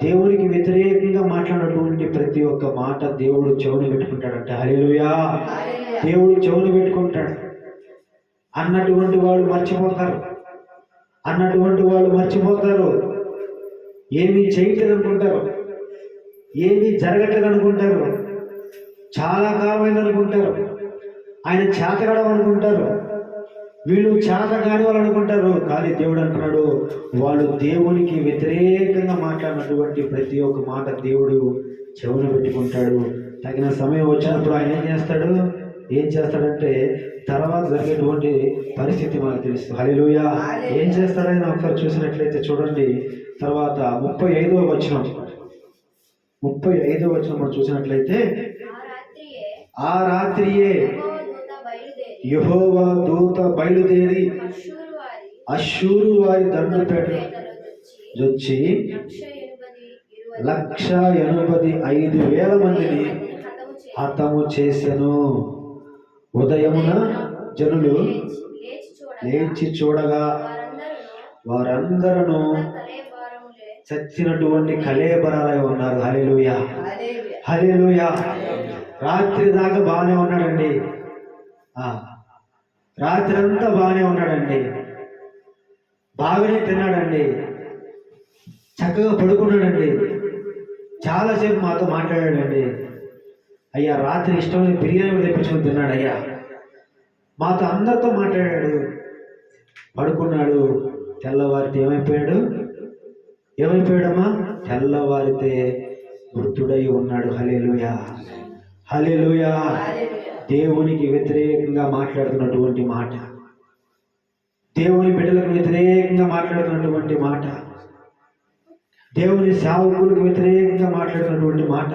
దేవునికి వ్యతిరేకంగా మాట్లాడినటువంటి ప్రతి ఒక్క మాట దేవుడు చెవును పెట్టుకుంటాడంట. హల్లెలూయా. దేవుడు చెవును పెట్టుకుంటాడు. అన్నటువంటి వాళ్ళు మర్చిపోతారు. ఏమీ చేయట్లేదు అనుకుంటారు, ఏమీ జరగట్లేదు అనుకుంటారు, చాలా కాలమైంది అనుకుంటారు, ఆయన చేతగడం అనుకుంటారు, వీళ్ళు చేత కాని వాళ్ళు అనుకుంటారు. కానీ దేవుడు అంటున్నాడు, వాళ్ళు దేవునికి వ్యతిరేకంగా మాట్లాడినటువంటి ప్రతి ఒక్క మాట దేవుడు చెవును పెట్టుకుంటాడు. తగిన సమయం వచ్చినప్పుడు ఆయన ఏం చేస్తాడంటే తర్వాత జరిగేటువంటి పరిస్థితి మనకు తెలుసు. హల్లెలూయా. ఏం చేస్తాడని ఒకసారి చూసినట్లయితే చూడండి, తర్వాత 35వ వచనం మనం చూసినట్లయితే, ఆ రాత్రియే యెహోవా దూత బయలుదేరి అష్షూరు వారి దండుపేట వచ్చి 185,000 మందిని హతము చేసెను. ఉదయమున జనులు లేచి చూడగా వారందరూ చచ్చినటువంటి కళేబరాలై ఉన్నారు. హల్లెలూయా. హల్లెలూయా. రాత్రి దాకా బాగానే ఉన్నాడండి, రాత్రి అంతా బాగానే ఉన్నాడండి, బాగానే తిన్నాడండి, చక్కగా పడుకున్నాడండి, చాలాసేపు మాతో మాట్లాడాడండి. అయ్యా రాత్రి ఇష్టమైన బిర్యానీ తెప్పించుకొని తిన్నాడు. అయ్యా మాతో అందరితో మాట్లాడాడు, పడుకున్నాడు. తెల్లవారితే ఏమైపోయాడమ్మా? తెల్లవారితే వృద్ధుడై ఉన్నాడు. హల్లెలూయా. హల్లెలూయా. దేవునికి వ్యతిరేకంగా మాట్లాడుతున్నటువంటి మాట, దేవుని బిడ్డలకు వ్యతిరేకంగా మాట్లాడుతున్నటువంటి మాట, దేవుని సేవకులకు వ్యతిరేకంగా మాట్లాడినటువంటి మాట,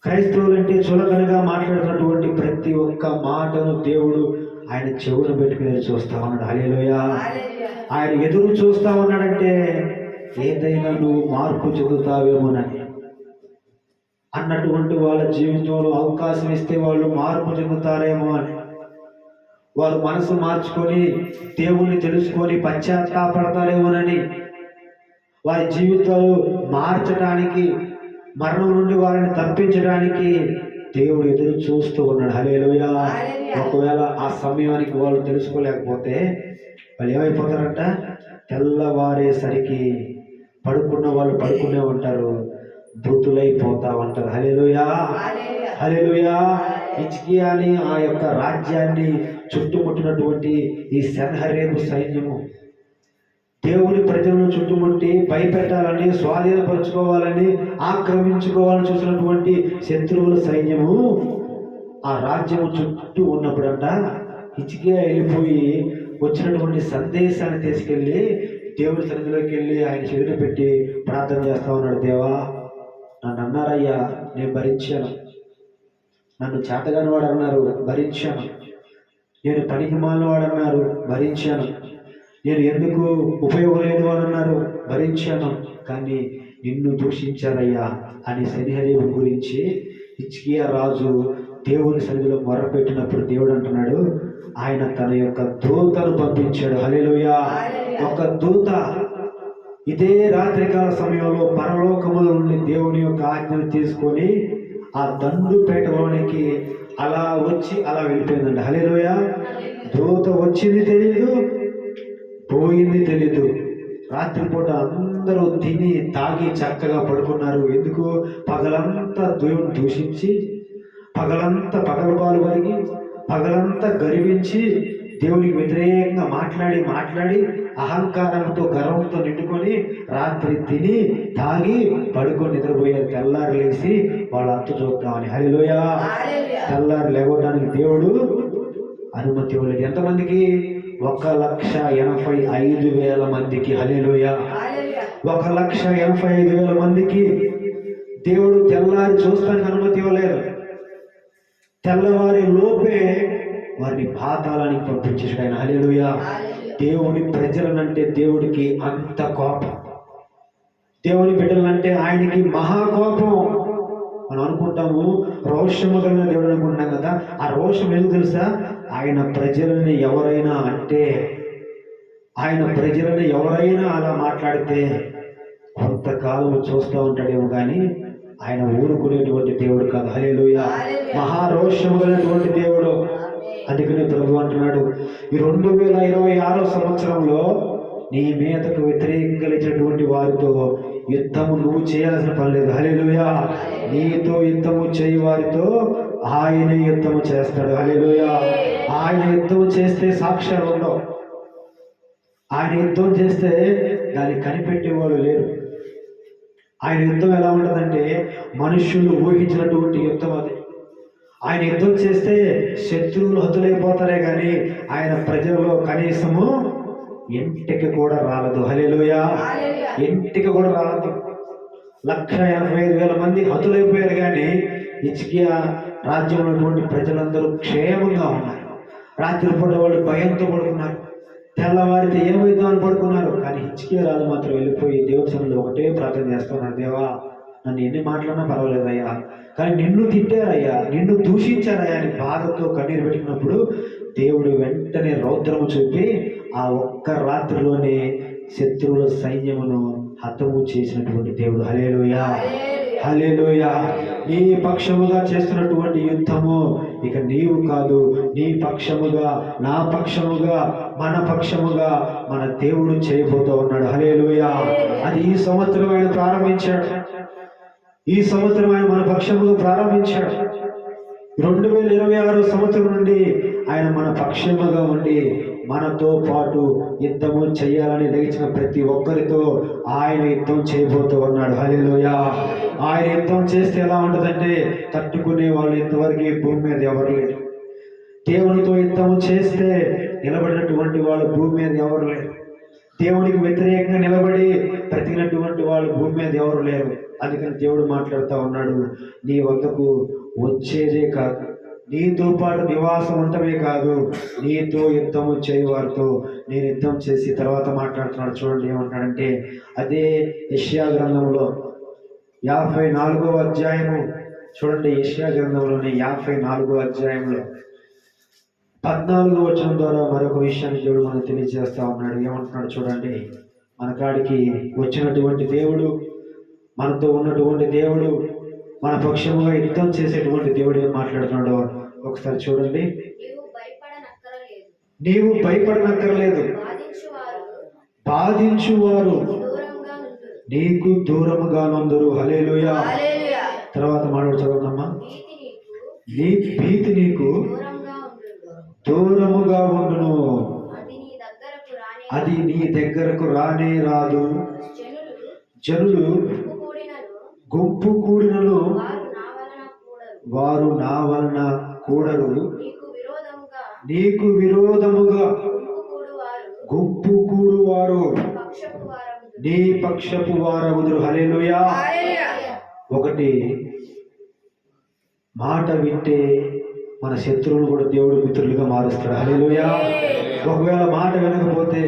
క్రైస్తవులంటే చులకనగా మాట్లాడినటువంటి ప్రతి ఒక్క మాటను దేవుడు ఆయన చెవును పెట్టుకుని చూస్తా ఉన్నాడు. హల్లెలూయా. ఆయన ఎదురు చూస్తా ఉన్నాడంటే ఏదైనా నువ్వు మార్పు చెందుతావేమోనని. అన్నటువంటి వాళ్ళ జీవితంలో అవకాశం ఇస్తే వాళ్ళు మార్పు చెందుతారేమో అని, వారు మనసు మార్చుకొని దేవుణ్ణి తెలుసుకొని పశ్చాత్తాపడతారేమోనని, వారి జీవితాలు మార్చడానికి, మరణం నుండి వారిని తప్పించడానికి దేవుడు ఎదురు చూస్తూ ఉన్నాడు. హల్లెలూయా. ఒకవేళ ఆ సమయానికి వాళ్ళు తెలుసుకోలేకపోతే వాళ్ళు ఏమైపోతారంట, తెల్లవారేసరికి పడుకున్న వాళ్ళు పడుకునే ఉంటారు, మృతులైపోతా ఉంటారు. హల్లెలూయా. హల్లెలూయా. హిజ్కియాని ఆ యొక్క రాజ్యాన్ని చుట్టుముట్టినటువంటి ఈ సెన్హెరీబు సైన్యము దేవుని ప్రజలను చుట్టుముట్టి భయపెట్టాలని, స్వాధీనపరచుకోవాలని, ఆక్రమించుకోవాలని చూసినటువంటి శత్రువుల సైన్యము ఆ రాజ్యము చుట్టూ ఉన్నప్పుడంట హిజ్కియా వెళ్ళిపోయి వచ్చినటువంటి సందేశాన్ని తీసుకెళ్ళి దేవుడి సన్నిధిలోకి వెళ్ళి ఆయన చేతులు పెట్టి ప్రార్థన చేస్తా ఉన్నాడు. దేవా, నన్ను అన్నారయ్యా, నేను భరించాను. నన్ను చేతగాని వాడు అన్నారు, భరించాను. నేను పనికి మాలిన వాడు అన్నారు, భరించాను. నేను ఎందుకు ఉపయోగం లేని వాడు అన్నారు, భరించాను. కానీ నిన్ను దూషించారయ్యా అని సెన్హెరీబు గురించి హిజ్కియా రాజు దేవుని సన్నిధిలో మొరపెట్టినప్పుడు దేవుడు అంటున్నాడు, ఆయన తన యొక్క దూతను పంపించాడు. హల్లెలూయా. ఒక దూత ఇదే రాత్రికాల సమయంలో పరలోకముల నుండి దేవుని యొక్క ఆజ్ఞను తీసుకొని ఆ దండుపేటలోనికి అలా వచ్చి అలా వెళ్ళిపోయిందండి. హల్లెలూయా. దూత వచ్చింది తెలియదు, పోయింది తెలీదు. రాత్రిపూట అందరూ తిని తాగి చక్కగా పడుకున్నారు. ఎందుకు? పగలంతా దేవుని దూషించి, పగలంతా పగలబాలు కలిగి, పగలంతా గర్వించి, దేవునికి వ్యతిరేకంగా మాట్లాడి అహంకారంతో గర్వంతో నిండుకొని రాత్రి తిని తాగి పడుకొని నిద్రపోయారు. తెల్లారి లేచి వాళ్ళు అంతు చూద్దామని. హల్లెలూయా. తెల్లారి లేవడానికి దేవుడు అనుమతి ఇవ్వలేదు. ఎంతమందికి? 1,85,000 మందికి. హల్లెలూయా. 1,85,000 మందికి దేవుడు తెల్లారి చూస్తానికి అనుమతి ఇవ్వలేదు. తెల్లవారి లోపే వారిని పాతాళానికి పంపించేసాడు ఆయన. హల్లెలూయా. దేవుని ప్రజలనంటే దేవుడికి అంత కోపం, దేవుని బిడ్డలంటే ఆయనకి మహాకోపం. మనం అనుకుంటాము రోషము కలిగిన దేవుడు అనుకుంటాం కదా. ఆ రోషం ఎందుకు తెలుసా? ఆయన ప్రజలని ఎవరైనా అంటే, ఆయన ప్రజలని ఎవరైనా అలా మాట్లాడితే కొంతకాలం చూస్తూ ఉంటాడేమో కానీ ఆయన ఊరుకునేటువంటి దేవుడు కాదు. హల్లెలూయా. మహారోషము కలిగినటువంటి దేవుడు. అందుకనే ప్రభు అంటున్నాడు, ఈ 2026 సంవత్సరంలో నీ మీదకు వ్యతిరేకంగా లేచినటువంటి వారితో యుద్ధము నువ్వు చేయాల్సిన పని లేదు. హల్లెలూయా. నీతో యుద్ధము చేయి వారితో ఆయన యుద్ధము చేస్తాడు. హల్లెలూయా. ఆయన యుద్ధం చేస్తే సాక్ష్యాలు ఉండవు. ఆయన యుద్ధం చేస్తే దాన్ని కనిపెట్టేవాళ్ళు లేరు. ఆయన యుద్ధం ఎలా ఉంటుందంటే మనుష్యులు ఊహించినటువంటి యుద్ధం అది. ఆయన యుద్ధం చేస్తే శత్రువులు హతులైపోతారే కానీ ఆయన ప్రజలలో కనీసము ఇంటికి కూడా రాలదు. హల్లెలూయా. ఇంటికి కూడా రాలదు. 1,85,000 మంది హతులైపోయారు కానీ హిజ్కియా రాజ్యంలో ఉన్నటువంటి ప్రజలందరూ క్షేమంగా ఉన్నారు. రాత్రిపూట వాళ్ళు భయంతో పడుకున్నారు, తెల్లవారితే ఏమైందో అని పడుకున్నారు. కానీ హిజ్కియా రాజు మాత్రం వెళ్ళిపోయి దేవుడి సన్నిధిలో ఒకటే ప్రార్థన చేస్తున్నాడు. దేవా, నన్ను ఎన్ని మాట్లాడినా పర్వాలేదయ్యా, కానీ నిన్ను తిట్టారయ్యా, నిన్ను దూషించారయ్యా అని బాధతో కన్నీరు పెట్టుకున్నప్పుడు దేవుడు వెంటనే రౌద్రము చూపి ఆ ఒక్క రాత్రిలోనే శత్రువుల సైన్యమును హతము చేసినటువంటి దేవుడు. హల్లెలూయా. హల్లెలూయా. నీ పక్షముగా చేస్తున్నటువంటి యుద్ధము ఇక నీవు కాదు, నీ పక్షముగా, నా పక్షముగా, మన పక్షముగా మన దేవుడు చేయబోతూ ఉన్నాడు. హల్లెలూయా. అది ఈ సంవత్సరం ఆయన ప్రారంభించాడు. ఈ సంవత్సరం ఆయన మన పక్షముగా ప్రారంభించాడు. 2026 సంవత్సరం నుండి ఆయన మన పక్షముగా ఉండి మనతో పాటు యుద్ధము చేయాలని లేచిన ప్రతి ఒక్కరితో ఆయన యుద్ధం చేయబోతూ ఉన్నాడు. హల్లెలూయా. ఆయన యుద్ధం చేస్తే ఎలా ఉంటుందంటే తట్టుకునే వాళ్ళు ఇంతవరకు ఈ భూమి మీద ఎవరు లేరు. దేవునితో యుద్ధం చేస్తే నిలబడినటువంటి వాళ్ళు భూమి మీద ఎవరు లేరు. దేవునికి వ్యతిరేకంగా నిలబడి బ్రతికినటువంటి వాళ్ళు భూమి మీద ఎవరు లేరు. అందుకని దేవుడు మాట్లాడుతూ ఉన్నాడు, నీ వద్దకు వచ్చేదే కాదు, నీతో పాటు నివాసం ఉండటమే కాదు, నీతో యుద్ధము చేయవారితో నేను యుద్ధం చేసి తర్వాత మాట్లాడుతున్నాడు. చూడండి ఏమంటాడంటే, అదే యెషయా గ్రంథంలో 54వ అధ్యాయము చూడండి. యెషయా గ్రంథంలోని 54వ అధ్యాయంలో 14వ వచనం ద్వారా మరొక విషయాన్ని దేవుడు మనకు తెలియజేస్తా ఉన్నాడు. ఏమంటున్నాడు చూడండి. మన కాడికి వచ్చినటువంటి దేవుడు, మనతో ఉన్నటువంటి దేవుడు, మన పక్షముగా యుద్ధం చేసేటువంటి దేవుడు ఏం మాట్లాడుతున్నాడో ఒకసారి చూడండి. నీవు భయపడనక్కర్లేదు, బాధించువారు నీకు దూరముగా నుందురు. హల్లెలూయా. తర్వాత మాట్లాడు చదవనమ్మా. నీ భీతి నీకు దూరముగా ఉండును, అది నీ దగ్గరకు రానే రాదు. జనులు గుంపు కూడినను వారు నా వలన కూడరు. నీకు విరోధముగా గుంపు కూడువారు నీ పక్షపు వారవుదురు. హల్లెలూయా. ఒకటి మాట వింటే మన శత్రువులు కూడా దేవుడు మిత్రులుగా మారుస్తాడు. హల్లెలూయా. ఒకవేళ మాట వినకపోతే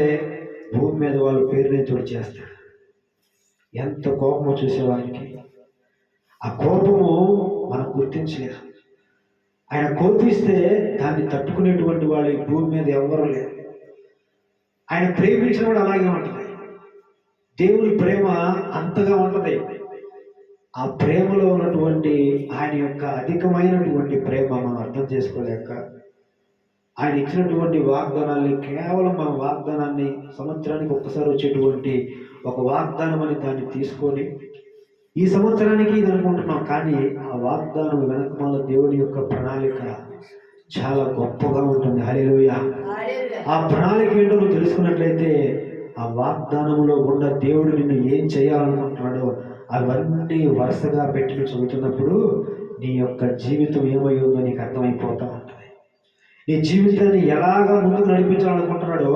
భూమి మీద వాళ్ళ పేరునే తోడు చేస్తాడు. ఎంత కోపమో చూసేవానికి. ఆ కోపము మనం గుర్తించలేదు. ఆయన కోపిస్తే దాన్ని తట్టుకునేటువంటి వాళ్ళు ఈ భూమి మీద ఎవ్వరూ లేరు. ఆయన ప్రేమించిన కూడా అలాగే ఉంటుంది. దేవుని ప్రేమ అంతగా ఉంటుంది. ఆ ప్రేమలో ఉన్నటువంటి ఆయన యొక్క అధికమైనటువంటి ప్రేమ మనం అర్థం చేసుకోలేక, ఆయన ఇచ్చినటువంటి వాగ్దానాల్ని కేవలం మన వాగ్దానాన్ని సంవత్సరానికి ఒక్కసారి వచ్చేటువంటి ఒక వాగ్దానం అని దాన్ని తీసుకొని ఈ సంవత్సరానికి ఇది అనుకుంటున్నాం. కానీ ఆ వాగ్దానం వెనకమాల దేవుని యొక్క ప్రణాళిక చాలా గొప్పగా ఉంటుంది. హల్లెలూయా. ఆ ప్రణాళిక ఏంటో నువ్వు తెలుసుకున్నట్లయితే, ఆ వాగ్దానంలో ఉన్న దేవుడు నిన్ను ఏం చేయాలనుకుంటున్నాడో అవన్నీ వరుసగా పెట్టి చదువుతున్నప్పుడు నీ యొక్క జీవితం ఏమై ఉందో నీకు అర్థమైపోతూ ఉంటుంది. నీ జీవితాన్ని ఎలాగా ముందుకు నడిపించాలనుకుంటున్నాడో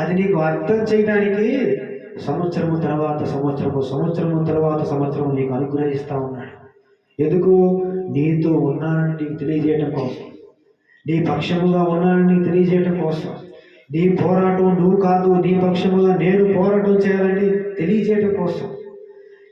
అది నీకు అర్థం చేయడానికి సంవత్సరము తర్వాత సంవత్సరము, సంవత్సరము తర్వాత సంవత్సరము నీకు అనుగ్రహిస్తూ ఉన్నాడు. ఎందుకు? నీతో ఉన్నానని నీకు తెలియజేయటం కోసం, నీ పక్షముగా ఉన్నానని నీకు తెలియజేయటం కోసం. నీ పోరాటం నువ్వు కాదు, నీ పక్షముగా నేను పోరాటం చేయాలని తెలియజేయటం కోసం.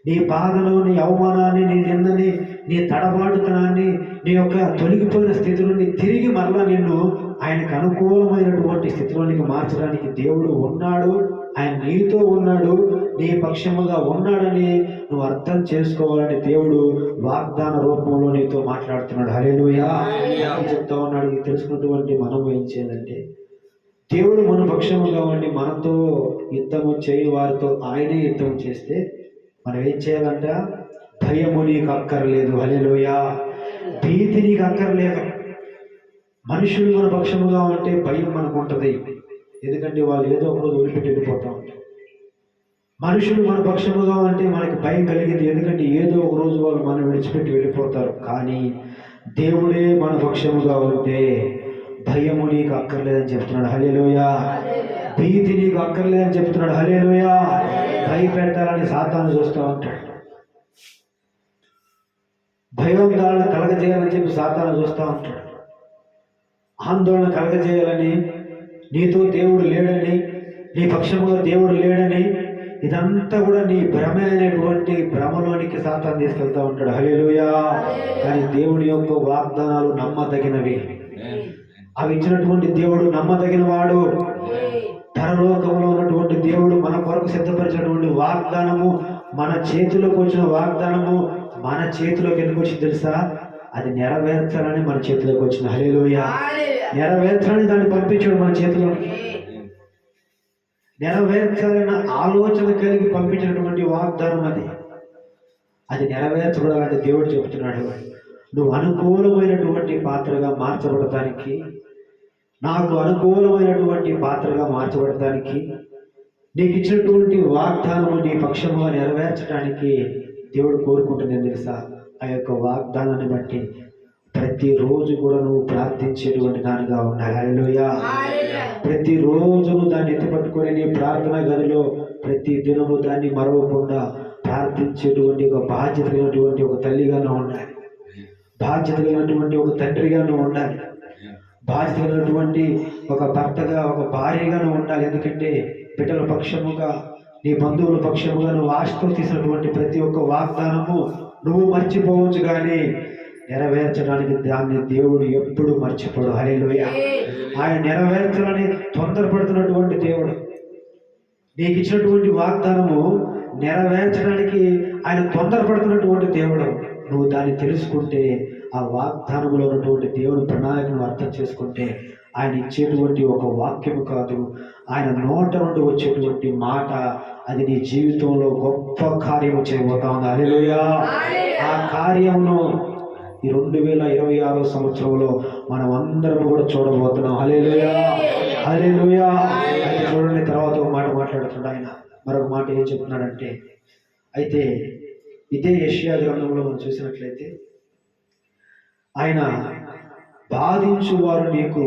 నీ బాధను, నీ అవమానాన్ని, నీ నిందని, నీ తడబాటుతనాన్ని, నీ యొక్క తొలగిపోయిన స్థితి నుండి తిరిగి మరలా నిన్ను ఆయనకు అనుకూలమైనటువంటి స్థితిలోనికి మార్చడానికి దేవుడు ఉన్నాడు. ఆయన నీతో ఉన్నాడు, నీ పక్షముగా ఉన్నాడని నువ్వు అర్థం చేసుకోవాలని దేవుడు వాగ్దాన రూపంలో నీతో మాట్లాడుతున్నాడు. హల్లెలూయా. చెప్తా ఉన్నాడు. ఇది తెలుసుకున్నటువంటి మనం ఏం చేయాలంటే, దేవుడు మన పక్షముగా ఉండి మనతో యుద్ధము చేయి వారితో ఆయనే యుద్ధం చేస్తే మనం ఏం చేయాలంట? భయము నీకు అక్కర్లేదు. హల్లెలూయా. భీతి నీకు అక్కర్లేదు. మనుషులు మన పక్షముగా ఉంటే భయం మనకు ఉంటుంది. ఎందుకంటే వాళ్ళు ఏదో ఒక రోజు వదిలిపెట్టి వెళ్ళిపోతూ ఉంటారు. మనుషులు మన పక్షముగా ఉంటే మనకి భయం కలిగింది. ఎందుకంటే ఏదో ఒక రోజు వాళ్ళు మనం విడిచిపెట్టి వెళ్ళిపోతారు. కానీ దేవుడే మన పక్షముగా ఉంటే భయము నీకు అక్కర్లేదని చెప్తున్నాడు. హల్లెలూయా. భీతి నీకు అక్కర్లేదని చెప్తున్నాడు. హల్లెలూయా. భయపెట్టాలని సాతాను చూస్తూ ఉంటాడు. భయోందోళన కలగజేయాలని చెప్పి సాతాను చూస్తూ ఉంటాడు. ఆందోళన కలగజేయాలని, నీతో దేవుడు లేడని, నీ పక్షముగా దేవుడు లేడని, ఇదంతా కూడా నీ భ్రమ అనేటువంటి భ్రమలోనికి సాతాను తీసుకెళ్తా ఉంటాడు. హల్లెలూయా. కానీ దేవుని యొక్క వాగ్దానాలు నమ్మదగినవి. అవి ఇచ్చినటువంటి దేవుడు నమ్మదగిన వాడు. పరలోకంలో ఉన్నటువంటి దేవుడు మన కొరకు సిద్ధపరిచినటువంటి వాగ్దానము, మన చేతిలోకి వచ్చిన వాగ్దానము మన చేతిలోకి ఎందుకు వచ్చింది తెలుసా? అది నెరవేర్చాలని మన చేతిలోకి వచ్చిన. హల్లెలూయా. నెరవేర్చాలని దాన్ని పంపించాడు మన చేతిలోకి. నెరవేర్చాలన్న ఆలోచన కలిగి పంపించినటువంటి వాగ్దానం అది నెరవేర్చబడాలంటే దేవుడు చెబుతున్నాడు, నువ్వు అనుకూలమైనటువంటి పాత్రగా మార్చబడటానికి, నాకు అనుకూలమైనటువంటి పాత్రగా మార్చబడటానికి, నీకు ఇచ్చినటువంటి వాగ్దానము నీ పక్షముగా నెరవేర్చడానికి దేవుడు కోరుకుంటుంది తెలుసా? ఆ యొక్క వాగ్దానాన్ని బట్టి ప్రతిరోజు కూడా నువ్వు ప్రార్థించేటువంటి దానిగా ఉండాలి. హల్లెలూయా. ప్రతిరోజు నువ్వు దాన్ని ఎత్తిపట్టుకొని నీ ప్రార్థన గదిలో ప్రతి దినము దాన్ని మరవకుండా ప్రార్థించేటువంటి ఒక బాధ్యత కలిగినటువంటి ఒక తల్లిగాను ఉండాలి, బాధ్యత కలిగినటువంటి ఒక తండ్రిగాను ఉండాలి, బాధ్యత కలిగినటువంటి ఒక భర్తగా ఒక భార్యగాను ఉండాలి. ఎందుకంటే బిడ్డల పక్షముగా నీ బంధువుల పక్షముగా నువ్వు ఆశతో తీసినటువంటి ప్రతి ఒక్క వాగ్దానము నువ్వు మర్చిపోవచ్చు, కానీ నెరవేర్చడానికి దాన్ని దేవుడు ఎప్పుడు మర్చిపోడు. హల్లెలూయా. ఆయన నెరవేర్చాలని తొందరపడుతున్నటువంటి దేవుడు. నీకు ఇచ్చినటువంటి వాగ్దానము నెరవేర్చడానికి ఆయన తొందరపడుతున్నటువంటి దేవుడు. నువ్వు దాన్ని తెలుసుకుంటే, ఆ వాగ్దానంలో ఉన్నటువంటి దేవుని ప్రణాళికను అర్థం చేసుకుంటే, ఆయన ఇచ్చేటువంటి ఒక వాక్యము కాదు, ఆయన నోట నుండి వచ్చేటువంటి మాట, అది నీ జీవితంలో గొప్ప కార్యము చేయబోతా ఉంది. హల్లెలూయా. ఆ కార్యమును ఈ 2026 సంవత్సరంలో మనం అందరం కూడా చూడబోతున్నాం. హల్లెలూయా. హల్లెలూయా. అయితే చూడండి, తర్వాత ఒక మాట మాట్లాడుతున్నాడు ఆయన. మరొక మాట ఏం చెప్తున్నాడంటే, అయితే ఇదే యెషయా గ్రంథంలో మనం చూసినట్లయితే, ఆయన బాధించువారు నీకు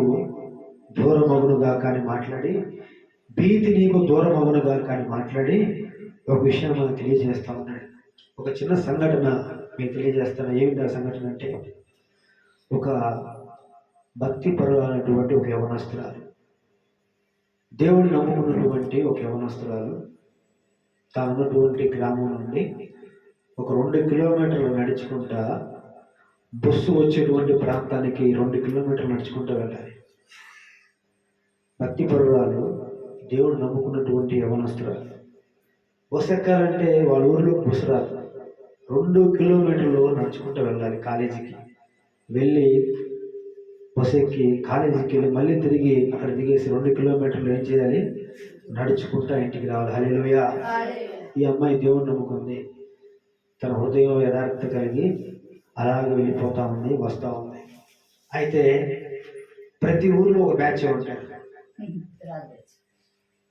దూరమగునుగా కానీ మాట్లాడి, భీతి నీకు దూరమగునుగా కానీ మాట్లాడి ఒక విషయం మనకు తెలియజేస్తా ఉన్నాడు. ఒక చిన్న సంఘటన మీకు తెలియజేస్తాను. ఏమిటి ఆ సంఘటన అంటే, ఒక భక్తి పరులైనటువంటి ఒక యవనస్తురాలు, దేవుడిని నమ్ముకున్నటువంటి ఒక యవనస్తురాలు తాను ఉన్నటువంటి గ్రామం నుండి ఒక 2 కిలోమీటర్లు నడుచుకుంటా బస్సు వచ్చేటువంటి ప్రాంతానికి 2 కిలోమీటర్లు నడుచుకుంటూ వెళ్ళాలి. భక్తి పరురాలు, దేవుడు నమ్ముకున్నటువంటి యవనస్తురాలు. బస్సు ఎక్కాలంటే వాళ్ళ ఊరిలో బస్సు రాదు, 2 కిలోమీటర్లు నడుచుకుంటూ వెళ్ళాలి. కాలేజీకి వెళ్ళి బస్సు ఎక్కి కాలేజీకి వెళ్ళి మళ్ళీ తిరిగి అక్కడ దిగేసి 2 కిలోమీటర్లు ఏం చేయాలి, నడుచుకుంటా ఇంటికి రావాలి. హల్లెలూయా. ఈ అమ్మాయి దేవుడు నమ్ముకుంది, తన హృదయం యథార్థత కలిగి అలాగే వెళ్ళిపోతా ఉంది, వస్తూ ఉంది. అయితే ప్రతి ఊరిలో ఒక బ్యాచ్ ఉంటారు,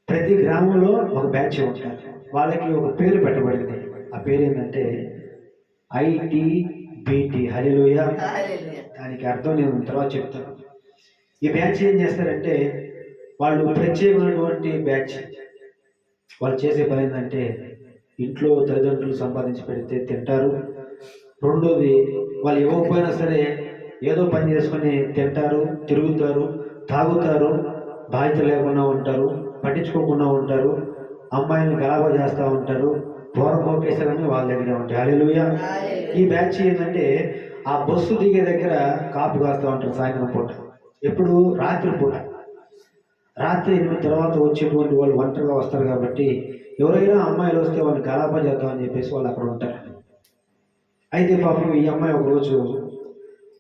ప్రతి గ్రామంలో ఒక బ్యాచ్ ఉంటారు. వాళ్ళకి ఒక పేరు పెట్టబడింది. ఆ పేరు ఏంటంటే ITBT. హల్లెలూయా. దానికి అర్థం నేను తర్వాత చెప్తాను. ఈ బ్యాచ్ ఏం చేస్తారంటే, వాళ్ళు ప్రత్యేకమైనటువంటి బ్యాచ్. వాళ్ళు చేసే పని ఏంటంటే, ఇంట్లో తల్లిదండ్రులు సంపాదించి పెడితే తింటారు. రెండోది, వాళ్ళు ఇవ్వకపోయినా సరే ఏదో పని చేసుకొని తింటారు, తిరుగుతారు, తాగుతారు, బాధ్యత లేకుండా ఉంటారు, పట్టించుకోకుండా ఉంటారు, అమ్మాయిని గలాబా చేస్తూ ఉంటారు, పోరపోకేశారని వాళ్ళ దగ్గర ఉంటాయి. హల్లెలూయా. ఈ బ్యాచ్ ఏంటంటే, ఆ బస్సు దిగే దగ్గర కాపు కాస్తూ ఉంటారు సాయంత్రం పూట. ఎప్పుడు? రాత్రి పూట. రాత్రి 8 తర్వాత వచ్చేటువంటి వాళ్ళు ఒంటరిగా వస్తారు కాబట్టి, ఎవరైనా అమ్మాయిలు వస్తే వాళ్ళు గలాబా చేద్దామని చెప్పేసి వాళ్ళు అక్కడ ఉంటారు. అయితే పాపం ఈ అమ్మాయి ఒకరోజు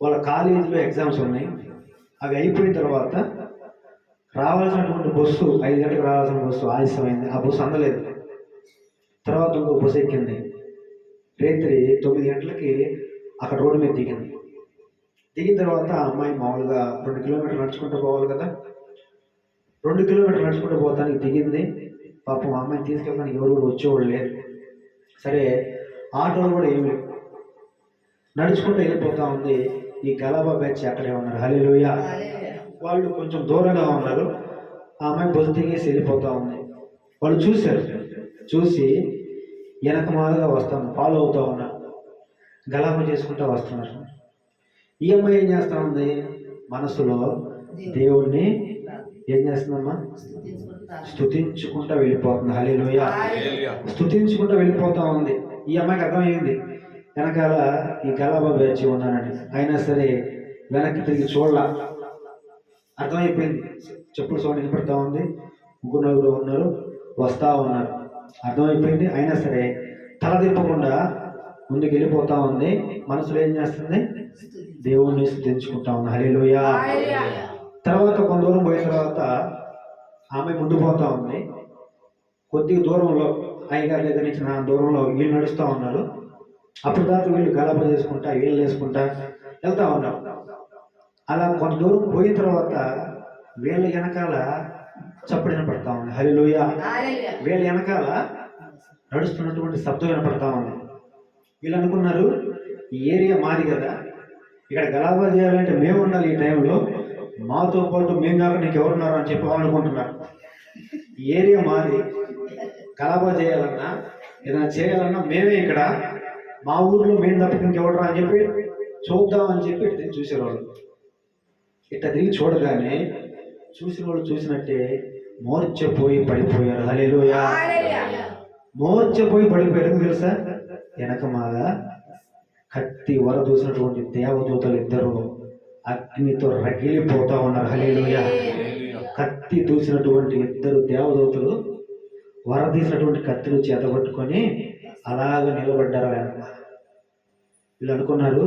వాళ్ళ కాలేజీలో ఎగ్జామ్స్ ఉన్నాయి, అవి అయిపోయిన తర్వాత రావాల్సినటువంటి బస్సు 5 గంటలకు రావాల్సిన బస్సు ఆలస్యమైంది. ఆ బస్సు అందలేదు. తర్వాత ఇంకో బస్సు ఎక్కింది. రాత్రి 9 గంటలకి అక్కడ రోడ్డు మీద దిగింది. దిగిన తర్వాత ఆ అమ్మాయి మామూలుగా 2 కిలోమీటర్లు నడుచుకుంటూ పోవాలి కదా, 2 కిలోమీటర్లు నడుచుకుంటూ పోతానికి దిగింది. పాపం ఆ అమ్మాయిని తీసుకెళ్ళడానికి ఎవరు కూడా వచ్చేవాళ్ళు లేరు. సరే, ఆటోలు కూడా ఏమి లేవు, నడుచుకుంటూ వెళ్ళిపోతా ఉంది. ఈ గలాబా బ్యాచ్ అక్కడే ఉన్నారు. హల్లెలూయా. వాళ్ళు కొంచెం దూరంగా ఉన్నారు. ఆ అమ్మాయి బస్సు దిగేసి వెళ్ళిపోతా ఉంది. వాళ్ళు చూశారు, చూసి వెనక మాదిగా వస్తాను, ఫాలో అవుతూ ఉన్నారు, గలాబా చేసుకుంటూ వస్తున్నారు. ఈ అమ్మాయి ఏం చేస్తా ఉంది, మనసులో దేవుడిని ఏం చేస్తుందమ్మా, స్తుతించుకుంటూ వెళ్ళిపోతుంది. హల్లెలూయా. స్తుతించుకుంటూ వెళ్ళిపోతా ఉంది. ఈ అమ్మాయికి అర్థమైంది వెనకాల ఈ గలాబా బ్యాచ్ ఉన్నానని. అయినా సరే వెనక్కి తిరిగి చూడాల. అర్థమైపోయింది, చెప్పులు సౌండ్ వినపడతా ఉంది, 3-4 ఉన్నారు, వస్తూ ఉన్నారు, అర్థమైపోయింది. అయినా సరే తల తిప్పకుండా ముందుకు వెళ్ళిపోతా ఉంది. మనసులో ఏం చేస్తుంది, దేవుణ్ణి స్తుతించుకుంటా ఉంది. హల్లెలూయా. తర్వాత కొంత దూరం పోయిన తర్వాత ఆమె ముందు పోతా ఉంది. కొద్దిగా దూరంలో అయ్యగారి దగ్గర నుంచి నా దూరంలో వీళ్ళు నడుస్తూ ఉన్నారు. అప్పుడు దాకా వీళ్ళు గలాబా చేసుకుంటా, వీళ్ళు వేసుకుంటా వెళ్తా ఉన్నారు. అలా కొంత దూరం పోయిన తర్వాత వీళ్ళ వెనకాల చప్పుడు వినపడతా ఉంది. హల్లెలూయా. వీళ్ళ వెనకాల నడుస్తున్నటువంటి శబ్దం వినపడతా ఉంది. వీళ్ళు అనుకున్నారు, ఈ ఏరియా మాది కదా, ఇక్కడ గలాబా చేయాలంటే మేము ఉండాలి. ఈ టైంలో మాతో పాటు మేము కాక నీకు ఎవరున్నారు అని చెప్పి వాళ్ళు అనుకుంటున్నారు. ఈ ఏరియా మాది. గలాబా చేయాలన్నా ఏదైనా చేయాలన్నా మేమే ఇక్కడ, మా ఊర్లో మేము తప్ప ఇంకెవడరా అని చెప్పి చూద్దామని చెప్పి ఇట్లా చూసేవాళ్ళు. ఇట్లా తిరిగి చూడగానే చూసిన వాళ్ళు చూసినట్టే మోర్చపోయి పడిపోయారు. హల్లెలూయా. మోర్చపోయి పడిపోయారు. ఎందుకు తెలుసా? వెనకమాల కత్తి వరదూసినటువంటి దేవదూతలు ఇద్దరు అగ్నితో రగిలిపోతా ఉన్నారు. హల్లెలూయా. కత్తి దూసినటువంటి ఇద్దరు దేవదూతలు వరదీసినటువంటి కత్తిని చేతబట్టుకొని అలాగ నిలబడ్డారు. వెనక వీళ్ళు అనుకున్నారు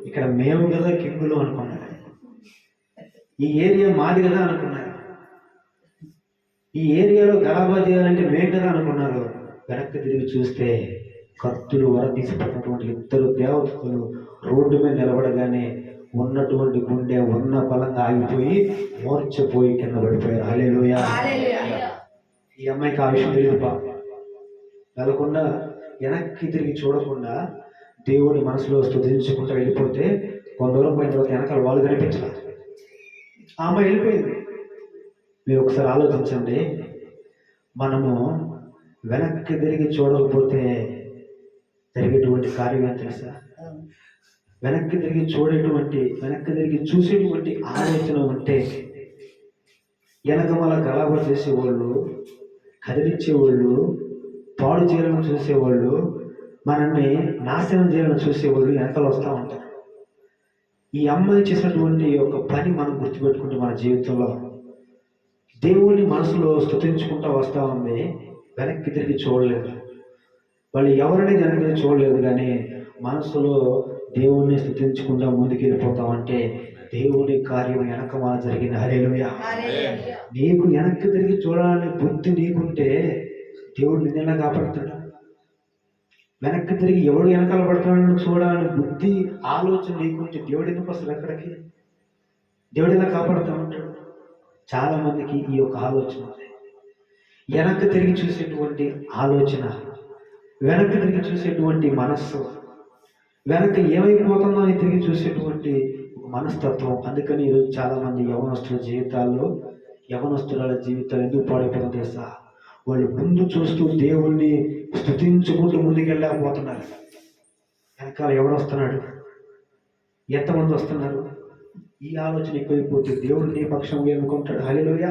ఇక్కడ మేము కదా కింగులు అనుకున్నారు, ఈ ఏరియా మాది కదా అనుకున్నారు, ఈ ఏరియాలో గలాబా చేయాలంటే మేము కదా అనుకున్నారు. వెనక్కి తిరిగి చూస్తే కత్తులు వరదీసినటువంటి ఇద్దరు దేవతలు రోడ్డు మీద నిలబడగానే ఉన్నటువంటి గుండె ఉన్న బలంగా ఆగిపోయి మోర్చపోయి కింద పడిపోయారు. హల్లెలూయా. ఈ అమ్మాయికి ఆ విషయం తెలియదు. వెళ్ళకుండా వెనక్కి తిరిగి చూడకుండా దేవుని మనసులో స్తుతించుకుంటూ వెళ్ళిపోతే కొంత దూరం పోయిన తర్వాత వెనకాల వాళ్ళు కనిపించాలి. ఆ అమ్మాయి వెళ్ళిపోయింది. మీరు ఒకసారి ఆలోచించండి, మనము వెనక్కి తిరిగి చూడకపోతే జరిగేటువంటి కార్యం ఏం తెలుసా? వెనక్కి తిరిగి చూసేటువంటి ఆలోచన ఉంటే వెనకమల గలాబా చేసేవాళ్ళు, కదిలించేవాళ్ళు, పాడు చేయాలని చూసేవాళ్ళు, మనల్ని నాశనం చేయాలని చూసేవాళ్ళు వెనకాల వస్తూ ఉంటారు. ఈ అమ్మాయి చేసినటువంటి ఒక పని మనం గుర్తుపెట్టుకుంటే మన జీవితంలో దేవుని మనసులో స్తుతించుకుంటూ వస్తూ ఉంది. వెనక్కి తిరిగి చూడలేదు. వాళ్ళు ఎవరిని వెనక్కి చూడలేదు, కానీ మనసులో దేవుణ్ణి స్తుతించుకుంటూ ముందుకు వెళ్ళిపోతామంటే దేవుని కార్యం వెనకమాల జరిగింది. హల్లెలూయా. నీకు వెనక్కి తిరిగి చూడాలని బుద్ధి నీకుంటే దేవుడు నిన్నెలా కాపాడుతాడు? వెనక్కి తిరిగి ఎవడు వెనకాల పడుతున్నాడని చూడాలని బుద్ధి ఆలోచన నీకుంటే దేవుడు ఎందుకు అసలు ఎక్కడికి? దేవుడు ఎలా కాపాడుతూ ఉంటాడు? చాలా మందికి ఈ యొక్క ఆలోచన ఉంది. వెనక్కి తిరిగి చూసేటువంటి ఆలోచన, వెనక్కి తిరిగి చూసేటువంటి మనస్సు, వెనక్కి ఏమైపోతుందో అని తిరిగి చూసేటువంటి మనస్తత్వం. అందుకని ఈరోజు చాలా మంది యవనస్తుల జీవితాలు ఎందుకు పాడైపోతుంది తెలుసా? వాళ్ళు ముందు చూస్తూ దేవుణ్ణి స్తుతించుకుంటూ ముందుకెళ్ళకపోతున్నారు. వెనకాల ఎవడు వస్తున్నాడు, ఎంతమంది వస్తున్నారు, ఈ ఆలోచన ఎక్కువైపోతే దేవుడు నీ పక్షంగా ఎన్నుకుంటాడు. హల్లెలూయా.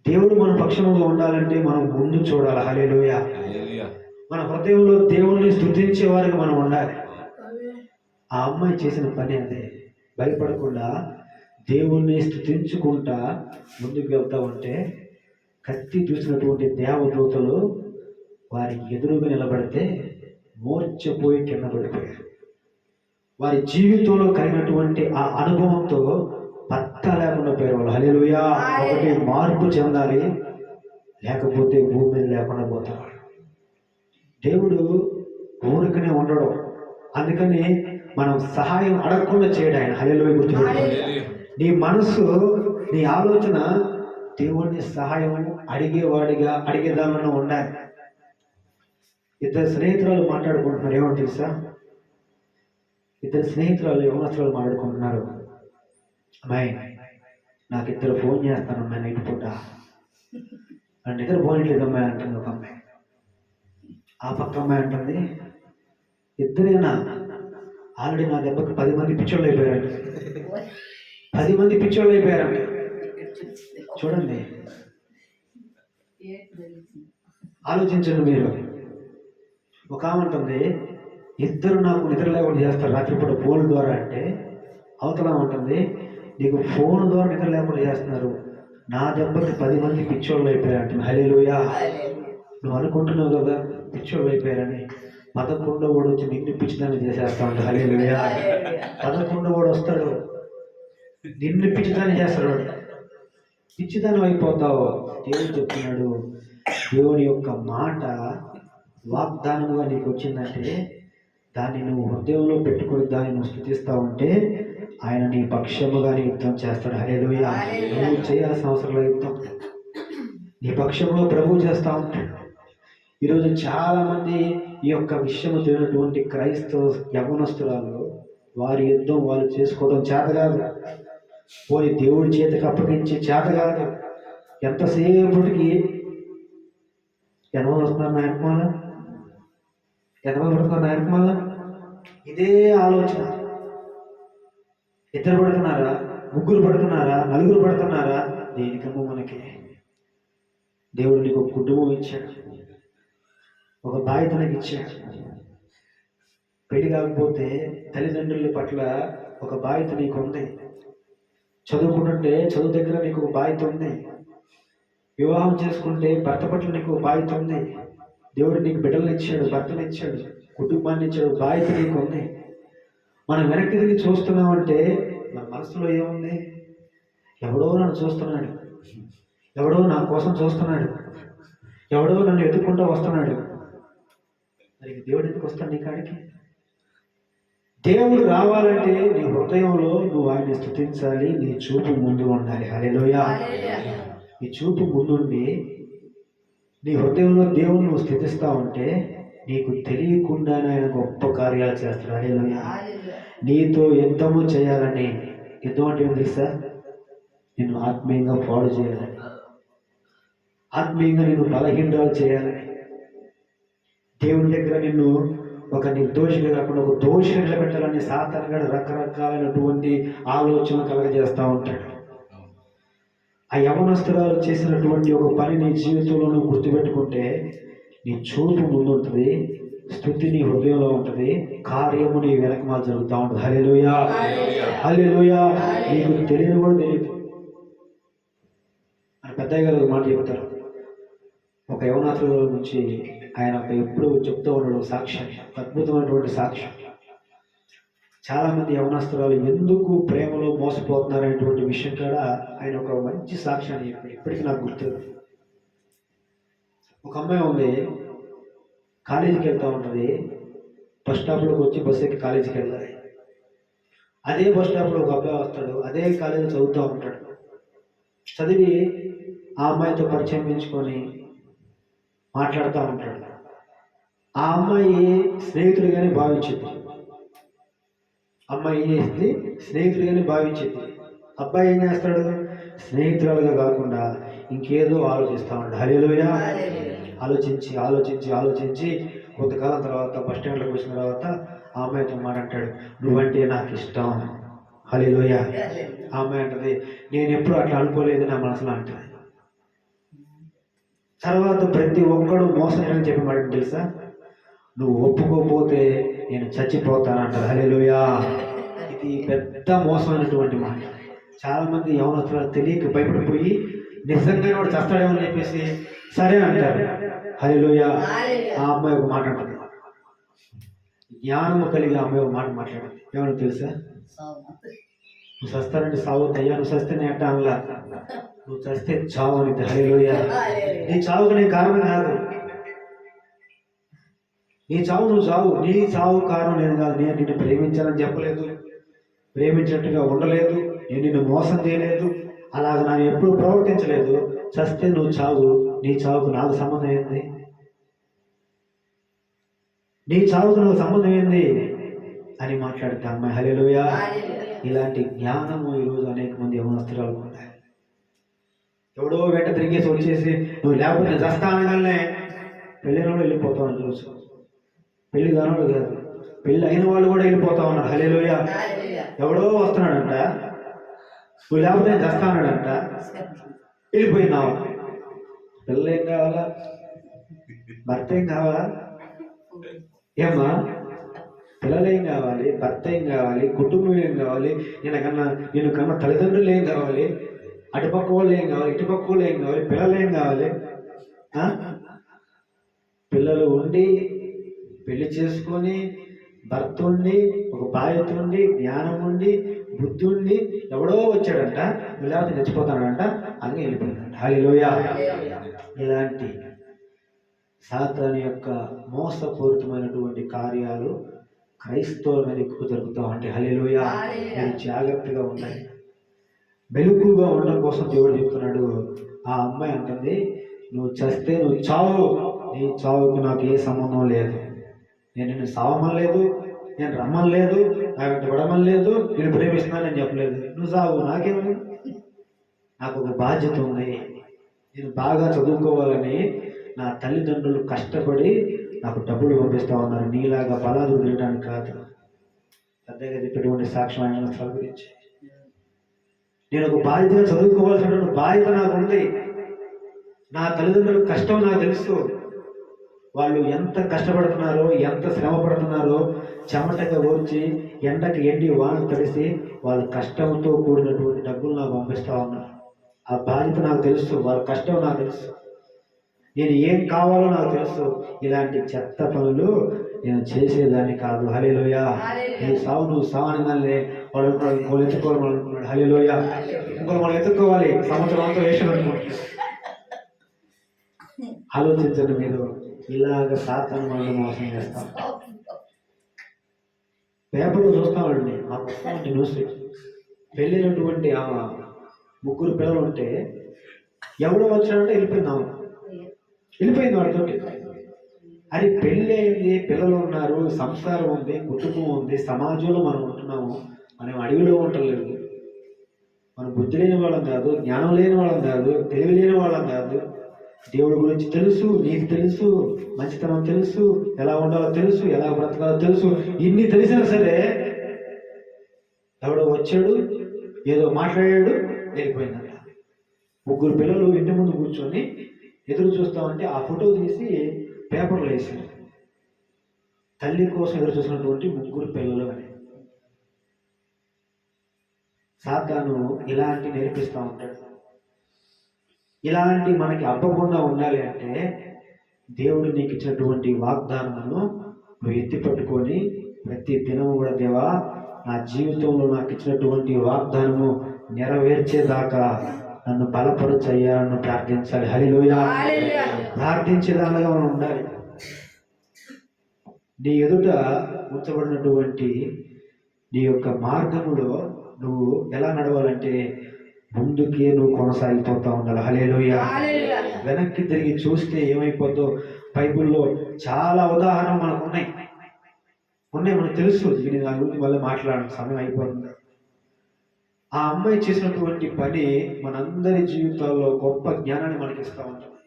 దేవుడు మన పక్షంగా ఉండాలంటే మనం ముందు చూడాలి. హల్లెలూయా. మన హృదయంలో దేవుణ్ణి స్తుతించే వారికి మనం ఉండాలి. ఆ అమ్మాయి చేసిన పని అదే. భయపడకుండా దేవుణ్ణి స్తుతించుకుంటా ముందుకు వెళ్తా ఉంటే కత్తి చూసినటువంటి దేవదూతలు వారి ఎదురుగా నిలబడితే మోర్చపోయి కింద పడిపోయారు. వారి జీవితంలో కలిగినటువంటి ఆ అనుభవంతో పత్తా లేకుండా పోయారు వాళ్ళు. హల్లెలూయా. ఒకటి మార్పు చెందాలి, లేకపోతే భూమి మీద లేకుండా పోతారు. దేవుడు ఊరికనే ఉండడం. అందుకని మనం సహాయం అడగకుండా చేయడం ఆయన. హల్లెలూయా. గుర్తుపెట్టుకోండి, నీ మనసు, నీ ఆలోచన దేవుడిని సహాయం అడిగేదానిలో ఉండాలి. ఇద్దరు స్నేహితురాలు మాట్లాడుకుంటున్నారు. ఏమో తెలుసా? యవనస్తురాలు మాట్లాడుకుంటున్నారు. అమ్మాయి, నాకు ఇద్దరు ఫోన్ చేస్తాను అమ్మాయి నైట్ పూట. అండ్ ఇద్దరు ఫోన్ లేదు అమ్మాయి అంటుంది ఒక అమ్మాయి. ఆ పక్క అమ్మాయి అంటుంది, ఇద్దరేనా? ఆల్రెడీ నా దెబ్బకి 10 మంది పిచ్చోళ్ళు అయిపోయారంట. 10 మంది పిచ్చోళ్ళు అయిపోయారంట. చూడండి, ఆలోచించండి మీరు. ఒక ఆమె ఉంటుంది, ఇద్దరు నాకు నిద్ర లేకుండా చేస్తారు రాత్రిపూట ఫోన్ ద్వారా అంటే, అవతల ఉంటుంది, నీకు ఫోన్ ద్వారా నిద్ర లేకుండా చేస్తున్నారు, నా దెబ్బకి 10 మంది పిచ్చోళ్ళు అయిపోయారంట. హల్లెలూయా. నువ్వు అనుకుంటున్నావు కదా పిచ్చోళ్ళు అయిపోయారని, 11వ వాడు వచ్చి నిన్ను పిచ్చిదాన్ని చేసేస్తా ఉంటాడు. హల్లెలూయా. 11వ వాడు వస్తాడు, నిన్ను పిచ్చిదాన్ని చేస్తాడు. పిచ్చిదానం అయిపోతావు. దేవుడు చెప్తున్నాడు, దేవుని యొక్క మాట వాగ్దానముగా నీకు వచ్చిందంటే దాన్ని నువ్వు హృదయంలో పెట్టుకుని దాన్ని నువ్వు స్తుతిస్తా ఉంటే ఆయన నీ పక్షముగానే యుద్ధం చేస్తాడు. హల్లెలూయా. నువ్వు చేయాల్సిన అవసరం లేదు, యుద్ధం నీ పక్షంలో ప్రభువు చేస్తా ఉంటాడు. ఈరోజు చాలా మంది ఈ యొక్క విషయము తెలియనటువంటి క్రైస్తవ యవనస్తురాలు వారి యుద్ధం వాళ్ళు చేసుకోవడం చేత కాదు, పోయి దేవుడి చేతికి అప్పగించి చేత కాదు. ఎంతసేపటికి ఎంతమంది వస్తున్నారు నా వెనకమాల, ఎంతమంది పడుతున్నారు నా వెనకమాల, ఇదే ఆలోచన. ఇద్దరు పడుతున్నారా, ముగ్గురు పడుతున్నారా, నలుగురు పడుతున్నారా, దేనికమ్మో మనకి. దేవుడు నీకు ఒక కుటుంబం ఇచ్చాడు, ఒక బాధ్యతనికి ఇచ్చాడు. పెళ్లి కాకపోతే తల్లిదండ్రుల పట్ల ఒక బాధ్యత నీకు ఉంది. చదువుకుంటుంటే చదువు దగ్గర నీకు ఒక బాధ్యత ఉంది. వివాహం చేసుకుంటే భర్త పట్ల నీకు ఒక బాధ్యత ఉంది. దేవుడు నీకు బిడ్డలను ఇచ్చాడు, భర్తను ఇచ్చాడు, కుటుంబాన్ని ఇచ్చాడు, బాధ్యత నీకు ఉంది. మనం వెనక్కి తిరిగి చూస్తున్నామంటే మన మనసులో ఏముంది? ఎవడో నన్ను చూస్తున్నాడు, ఎవడో నా కోసం చూస్తున్నాడు, ఎవడో నన్ను ఎత్తుకుంటూ వస్తున్నాడు. మరి దేవుడు ఎందుకు వస్తాడు నీ కాడికి? దేవుడు రావాలంటే నీ హృదయంలో నువ్వు ఆయన్ని స్తుతించాలి. నీ చూపు ముందు ఉండాలి. హల్లెలూయా. నీ చూపు ముందుండి నీ హృదయంలో దేవుని నువ్వు స్థితిస్తా ఉంటే నీకు తెలియకుండానే ఆయన గొప్ప కార్యాలు చేస్తాడు. హల్లెలూయా. నీతో యుద్ధము చేయాలని. యుద్ధం అంటే ఏం తెలుసా? నిన్ను ఆత్మీయంగా పాడు చేయాలని, ఆత్మీయంగా నిన్ను బలహీనరాలు చేయాలని, దేవుని దగ్గర నిన్ను ఒక నిర్దోషిగా కాకుండా ఒక దోషిగా నిలబెట్టాలని సాతానుగా రకరకాలైనటువంటి ఆలోచన కలగజేస్తూ ఉంటాడు. ఆ యవనస్తురాలు చేసినటువంటి ఒక పని నీ జీవితంలో నువ్వు గుర్తుపెట్టుకుంటే నీ చూపు ముందుంటుంది, స్తుతి నీ హృదయంలో ఉంటుంది, కార్యము నీ వెనకమాల జరుగుతూ ఉంటుంది. హల్లెలూయా, హల్లెలూయా. నీకు తెలియని కూడా తెలియదు అని పెద్దయ్య గారు మాట చెప్తారు. ఒక యవనస్తుల నుంచి ఆయన ఎప్పుడు చెప్తూ ఉన్నాడు సాక్ష్యం, అద్భుతమైనటువంటి సాక్ష్యం. చాలామంది యవనస్తురాలు ఎందుకు ప్రేమలో మోసపోతున్నారనేటువంటి విషయం కూడా ఆయన ఒక మంచి సాక్ష్యాన్ని చెప్పాడు. ఇప్పటికీ నాకు గుర్తుంది. ఒక అమ్మాయి ఉంది, కాలేజీకి వెళ్తూ ఉంటుంది. బస్ స్టాప్లోకి వచ్చి బస్సు ఎక్కి కాలేజీకి వెళ్ళాలి. అదే బస్ స్టాప్లో ఒక అబ్బాయి వస్తాడు, అదే కాలేజీ చదువుతూ ఉంటాడు. చదివి ఆ అమ్మాయితో పరిచయం పెంచుకొని మాట్లాడుతూ ఉంటాడు. ఆ అమ్మాయి స్నేహితుడిగానే భావించింది. అమ్మాయి ఏం చేసింది? స్నేహితుడిగానే భావించింది. అబ్బాయి ఏం చేస్తాడు? స్నేహితురాలుగా కాకుండా ఇంకేదో ఆలోచిస్తూ ఉంటాడు. హల్లెలూయా. ఆలోచించి ఆలోచించి ఆలోచించి కొంతకాలం తర్వాత బస్ స్టాండ్లోకి వచ్చిన తర్వాత ఆ అమ్మాయితో మాట అంటాడు, నువ్వంటే నాకు ఇష్టం. హల్లెలూయా. ఆ అమ్మాయి అంటది, నేను ఎప్పుడు అట్లా అనుకోలేదు నా మనసులో అంటది. తర్వాత ప్రతి ఒక్కడు మోసం చేయని చెప్పి మాట తెలుసా? నువ్వు ఒప్పుకోకపోతే నేను చచ్చిపోతానంటారు. హల్లెలూయా. ఇది పెద్ద మోసమైనటువంటి మాట. చాలామంది యవనస్తులు తెలియక భయపడిపోయి నిజంగానే వాడు చస్తాడేమో అని చెప్పేసి సరే అంటారు. హల్లెలూయా. ఆ అమ్మాయి ఒక మాట అంటుంది, జ్ఞానము కలిగి ఆ అమ్మాయి ఒక మాట మాట్లాడింది. ఏమన్నా తెలుసా? నువ్వు చస్తానంటే సావు, అయ్యా నువ్వు చస్తేనే అంట అనలా, నువ్వు చస్తే చావు అనేది. హల్లెలూయా. నీ చావుకు నీ కారణం కాదు. నీ చావు నువ్వు చావు, నీ చావు కారణం నేను కాదు. నేను నిన్ను ప్రేమించాలని చెప్పలేదు, ప్రేమించినట్టుగా ఉండలేదు, నేను నిన్ను మోసం చేయలేదు, అలాగ నేను ఎప్పుడు ప్రవర్తించలేదు. చస్తే నువ్వు చావు, నీ చావుకు నాకు సంబంధం ఏంది? నీ చావుకు నాకు సంబంధం ఏంది అని మాట్లాడితే అమ్మాయి. హల్లెలూయా. ఇలాంటి జ్ఞానము ఈరోజు అనేక మంది యవనస్తురాలకు ఉన్నాయి. ఎవడో వెంట తిరిగేసి వచ్చేసి నువ్వు లేకపోతే నేను చస్తా అనగానే పెళ్ళిన వాళ్ళు వెళ్ళిపోతా ఉన్నారు. చూసు, పెళ్లి కానోడు కాదు, పెళ్ళి అయిన వాళ్ళు కూడా వెళ్ళిపోతా ఉన్నారు. హల్లెలూయా. ఎవడో వస్తున్నాడంట, నువ్వు లేకపోతే నేను చస్తా అన్నాడంట, వెళ్ళిపోయినావు. పిల్లలు ఏం కావాలా? భర్త ఏం కావాలా? ఏమ్మా, పిల్లలు ఏం కావాలి? భర్త ఏం కావాలి? కుటుంబం ఏం కావాలి? నేను కన్నా తల్లిదండ్రులు ఏం కావాలి? అటుపక్క వాళ్ళు ఏం కావాలి? ఇటుపక్క వాళ్ళు ఏం కావాలి? పిల్లలు ఏం కావాలి? పిల్లలు ఉండి పెళ్లి చేసుకొని భర్త ఉండి ఒక బాధ్యత ఉండి జ్ఞానం ఉండి బుద్ధి ఉండి ఎవడో వచ్చాడంట, లేకపోతే చచ్చిపోతాడంట, అలాగే వెళ్ళిపోయాడంట. హల్లెలూయా. ఇలాంటి సాతాను యొక్క మోసపూరితమైనటువంటి కార్యాలు క్రైస్తవుల మీద ఎక్కువ జరుగుతూ ఉంటాయి. హల్లెలూయా. మీరు జాగ్రత్తగా ఉండాలి. మెలకుగా ఉండడం కోసం దేవుడు చెప్తున్నాడు. ఆ అమ్మాయి అంటుంది, నువ్వు చస్తే నువ్వు చావు, నీ చావుకు నాకు ఏ సంబంధం లేదు, నేను నిన్ను సావమనలేదు, నేను రమ్మని లేదు, నాకు విడమని లేదు, నేను ప్రేమిస్తున్నానని చెప్పలేదు. నువ్వు సాగు, నాకేమని. నాకు ఒక బాధ్యత ఉంది. నేను బాగా చదువుకోవాలని నా తల్లిదండ్రులు కష్టపడి నాకు డబ్బులు పంపిస్తా ఉన్నారు. నీలాగా బలాలు తినడానికి కాదు. పెద్దగా చెప్పేటువంటి సాక్ష్యం ఆయన గురించి. నేను ఒక బాధ్యతగా చదువుకోవాల్సినటువంటి బాధ్యత నాకు ఉంది. నా తల్లిదండ్రుల కష్టం నాకు తెలుసు. వాళ్ళు ఎంత కష్టపడుతున్నారో, ఎంత శ్రమ పడుతున్నారో, చెమటగా ఓర్చి ఎండకి ఎండి వాన తడిసి వాళ్ళ కష్టంతో కూడినటువంటి డబ్బులు నాకు పంపిస్తా ఉన్నారు. ఆ బాధ్యత నాకు తెలుసు, వాళ్ళ కష్టం నాకు తెలుసు, నేను ఏం కావాలో నాకు తెలుసు. ఇలాంటి చెత్త పనులు నేను చేసేదాన్ని కాదు. హల్లెలూయా. నీ సావు నువ్వు సావనగానే వాళ్ళు ఇంకోళ్ళు ఎత్తుకోవాలనుకున్నాడు. హల్లెలూయా. ఇంకోళ్ళు మనం ఎత్తుకోవాలి, సంవత్సరం అంతా వేషం అనుకుంటున్నాడు. ఆలోచించండి, మీరు ఇలాగ సాతాను మనల్ని మోసం చేస్తాం. పేపర్లో చూస్తామండి, మాకు న్యూస్ పెళ్ళినటువంటి ఆ 3 పిల్లలు ఉంటే ఎవడో వచ్చాడంటే వెళ్ళిపోయింది వాడితోటి. అది పెళ్ళి అయింది, పిల్లలు ఉన్నారు, సంసారం ఉంది, కుటుంబం ఉంది, సమాజంలో మనం ఉంటున్నాము. మనం అడవిలో ఉండలేదు. మనం బుద్ధి లేని వాళ్ళం కాదు, జ్ఞానం లేని వాళ్ళం కాదు, తెలివి లేని వాళ్ళం కాదు. దేవుడి గురించి తెలుసు, నీకు తెలుసు, మంచితనం తెలుసు, ఎలా ఉండాలో తెలుసు, ఎలా బ్రతకాలో తెలుసు. ఇన్ని తెలిసినా సరే ఎవడో వచ్చాడు, ఏదో మాట్లాడాడు, వెళ్ళిపోయిందంట. 3 పిల్లలు ఇంటి ముందు కూర్చొని ఎదురు చూస్తామంటే ఆ ఫోటో తీసి పేపర్లో వేసారు. తల్లి కోసం ఎదురు చూసినటువంటి 3 పిల్లలు అని. సాతాను ఇలాంటి నేర్పిస్తూ ఉంటాడు. ఇలాంటి మనకి అవ్వకుండా ఉండాలి అంటే దేవుడు నీకు ఇచ్చినటువంటి వాగ్దానమును నువ్వు ఎత్తి పట్టుకొని ప్రతి దినము కూడా, దేవా నా జీవితంలో నాకు ఇచ్చినటువంటి వాగ్దానము నెరవేర్చేదాకా నన్ను బలపరుచయ్యా, నన్ను ప్రార్థించాలి. హల్లెలూయా. ప్రార్థించేదానిగా మనం ఉండాలి. నీ ఎదుట ఉంచబడినటువంటి నీ యొక్క మార్గములో నువ్వు ఎలా నడవాలంటే ముందుకే నువ్వు కొనసాగిపోతా ఉండాలి. హల్లెలూయా. వెనక్కి తిరిగి చూస్తే ఏమైపోద్దో బైబిల్లో చాలా ఉదాహరణలు మనకు ఉన్నాయి, మనకు తెలుసు. దీని దాని గురించి మళ్ళీ మాట్లాడడం సమయం అయిపోతుంది. ఆ అమ్మాయి చేసినటువంటి పని మనందరి జీవితాల్లో గొప్ప జ్ఞానాన్ని మనకి ఇస్తూ ఉంటుంది.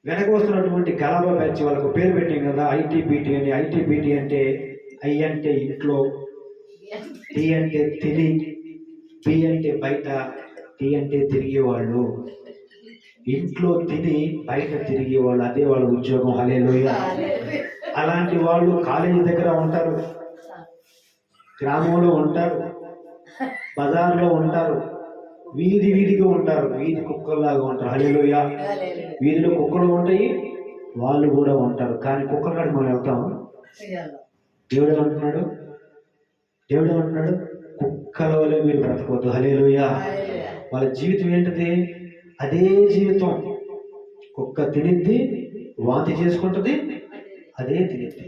వెనక వస్తున్నటువంటి గలబా బ్యాచ్, వాళ్ళకు పేరు పెట్టాం కదా, ఐటీబీటీ అని. ఐటీబీటీ అంటే ఐ అంటే ఇంట్లో, టీ అంటే తిని, బి అంటే బయట, టీ అంటే తిరిగేవాళ్ళు. ఇంట్లో తిని బయట తిరిగేవాళ్ళు, అదే వాళ్ళ ఉద్యోగం. హల్లెలూయా. అలాంటి వాళ్ళు కాలేజీ దగ్గర ఉంటారు, గ్రామంలో ఉంటారు, బజార్లో ఉంటారు, వీధిగా ఉంటారు, వీధి కుక్కల్లాగా ఉంటారు. హల్లెలూయా. వీధిలో కుక్కలు ఉంటాయి, వాళ్ళు కూడా ఉంటారు. కానీ కుక్కల కాడికి మనం వెళ్తాం. దేవుడు ఏమంటున్నాడు? కుక్కల వల్ల మీరు బ్రతకవద్దు. హల్లెలూయా. వాళ్ళ జీవితం ఏంటిది? అదే జీవితం. కుక్క తినిద్ది, వాంతి చేసుకుంటుంది, అదే తినిద్ది.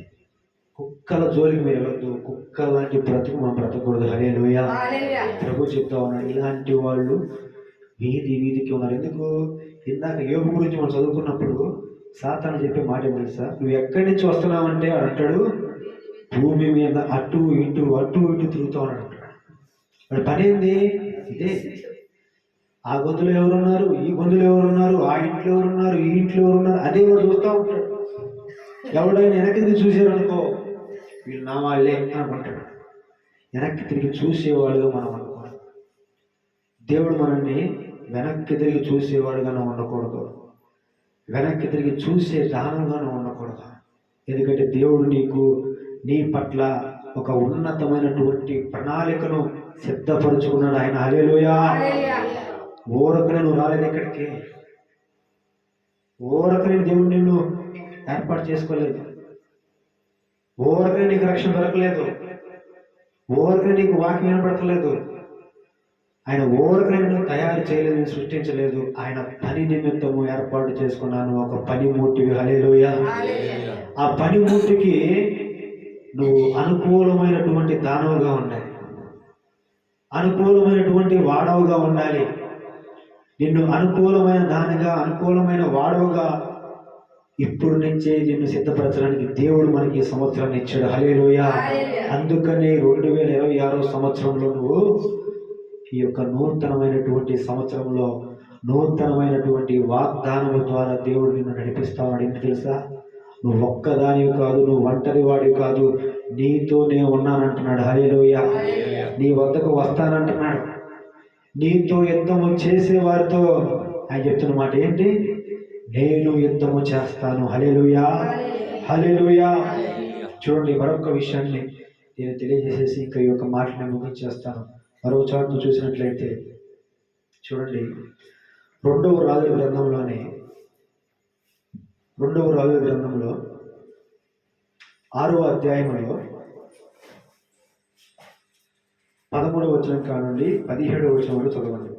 కుక్కల జోలికి మీరు వెళ్ళొద్దు. కుక్క లాంటి బ్రతుకు మనం బ్రతకూడదు. హల్లెలూయా. ప్రభు చెప్తా ఉన్నాడు, ఇలాంటి వాళ్ళు వీధికి ఉన్నారు. ఎందుకు? ఇందాక యోబు గురించి మనం చదువుకున్నప్పుడు సాతాను చెప్పే మాట ఏం తెలుసా? నువ్వు ఎక్కడి నుంచి వస్తున్నావంటే అంటాడు, భూమి మీద అటు ఇటు తిరుగుతూ ఉన్నాడు. వాడి పని ఏంది? ఇదే. ఆ గొంతులో ఎవరున్నారు, ఈ గొంతులో ఎవరున్నారు, ఆ ఇంట్లో ఎవరున్నారు, ఈ ఇంట్లో ఎవరున్నారు, అదే వాడు చూస్తూ ఉంటాడు. ఎవడైనా వెనక్కి తిరిగి చూసారనుకో, వీళ్ళు నా వాళ్ళే అనుకుంటాడు. వెనక్కి తిరిగి చూసేవాడుగా మనం అనుకోవాలి. దేవుడు మనల్ని వెనక్కి తిరిగి చూసేవాడుగా ఉండకూడదు, వెనక్కి తిరిగి చూసే దానంగా ఉండకూడదు. ఎందుకంటే దేవుడు నీ పట్ల ఒక ఉన్నతమైనటువంటి ప్రణాళికను సిద్ధపరుచుకున్నాడు ఆయన. హల్లెలూయా. ఊరకనే నువ్వు రాలేదు ఇక్కడికి, ఊరకనే దేవుడు నిన్ను ఏర్పాటు చేసుకోలేదు, ఊరకనే నీకు రక్షణ దొరకలేదు, ఊరకనే నీకు వాక్యం వినపడతలేదు. ఆయన ఊరకనే నిన్ను తయారు చేయలేదు, సృష్టించలేదు. ఆయన పని నిమిత్తము ఏర్పాటు చేసుకున్నాను, ఒక పనిముట్టివి. హల్లెలూయా. ఆ పనిముట్టికి నువ్వు అనుకూలమైనటువంటి దానవుగా ఉండాలి, అనుకూలమైనటువంటి వాడవుగా ఉండాలి. నిన్ను అనుకూలమైన దానిగా, అనుకూలమైన వాడవుగా ఇప్పుడు నుంచే నిన్ను సిద్ధపరచడానికి దేవుడు మనకి ఈ సంవత్సరాన్ని ఇచ్చాడు. హల్లెలూయా. అందుకని 2026 సంవత్సరంలో నువ్వు ఈ యొక్క నూతనమైనటువంటి సంవత్సరంలో నూతనమైనటువంటి వాగ్దానం ద్వారా దేవుడు నిన్ను నడిపిస్తాడు. ఏంటి తెలుసా? నువ్వు ఒక్కదానివి కాదు, నువ్వు ఒంటరి వాడివి కాదు, నీతోనే ఉన్నానంటున్నాడు. హల్లెలూయా. నీ వద్దకు వస్తానంటున్నాడు. నీతో యుద్ధము చేసే వారితో ఆయన చెప్తున్న మాట ఏంటి? నేను యుద్ధము చేస్తాను. హల్లెలూయా. హల్లెలూయా. చూడండి, మరొక విషయాన్ని నేను తెలియజేసేసి ఇంకా ఈ యొక్క మాటని ముగించేస్తాను. మరో చోట చూసినట్లయితే చూడండి, రెండవ రాజుల గ్రంథంలో 6వ అధ్యాయంలో 13వ వచనం కానుండి 17వ వచనం వరకు చదవండి.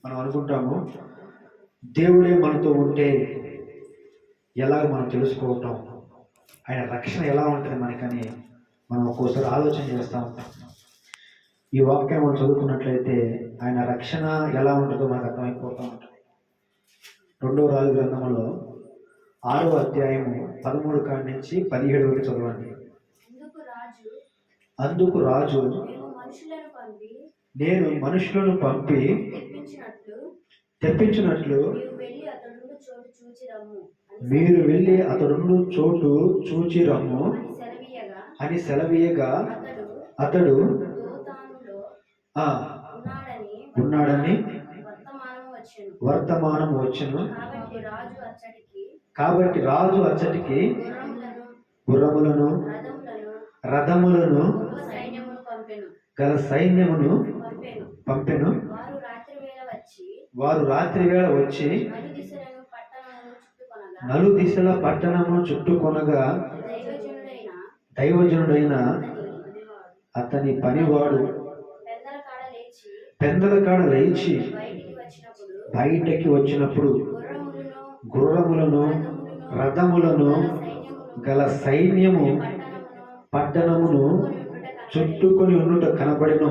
మనం అనుకుంటాము దేవుడే మనతో ఉంటే ఎలాగ మనం తెలుసుకోవటం, ఆయన రక్షణ ఎలా ఉంటుంది మనకని మనం ఒక్కోసారి ఆలోచన చేస్తూ ఉంటాం. ఈ వాక్యం మనం చదువుకున్నట్లయితే ఆయన రక్షణ ఎలా ఉంటుందో మనకు అర్థమైపోతూ ఉంటుంది. 2వ రాజు గ్రంథంలో 6వ అధ్యాయము 13 కాడి నుంచి 17 వరకు చదవండి. అందుకు రాజు నేను మనుషులను పంపి తెప్పించినట్లు మీరు వెళ్ళి అతడుండు చోటు చూచి రమ్ము అని సెలవీయగా అతడు ఉన్నాడని వర్తమానం వచ్చెను. కాబట్టి రాజు అచ్చటికి గుర్రములను రథములను గల సైన్యమును పంపెను. వారు రాత్రి వేళ వచ్చి నలు దిశల పట్టణము చుట్టుకొనగా దైవజనుడైన అతని పనివాడు పెందల కాడ లేచి బయటకి వచ్చినప్పుడు గుర్రములను రథములను గల సైన్యము పట్టణమును చుట్టుకొని ఉండుట కనబడెను.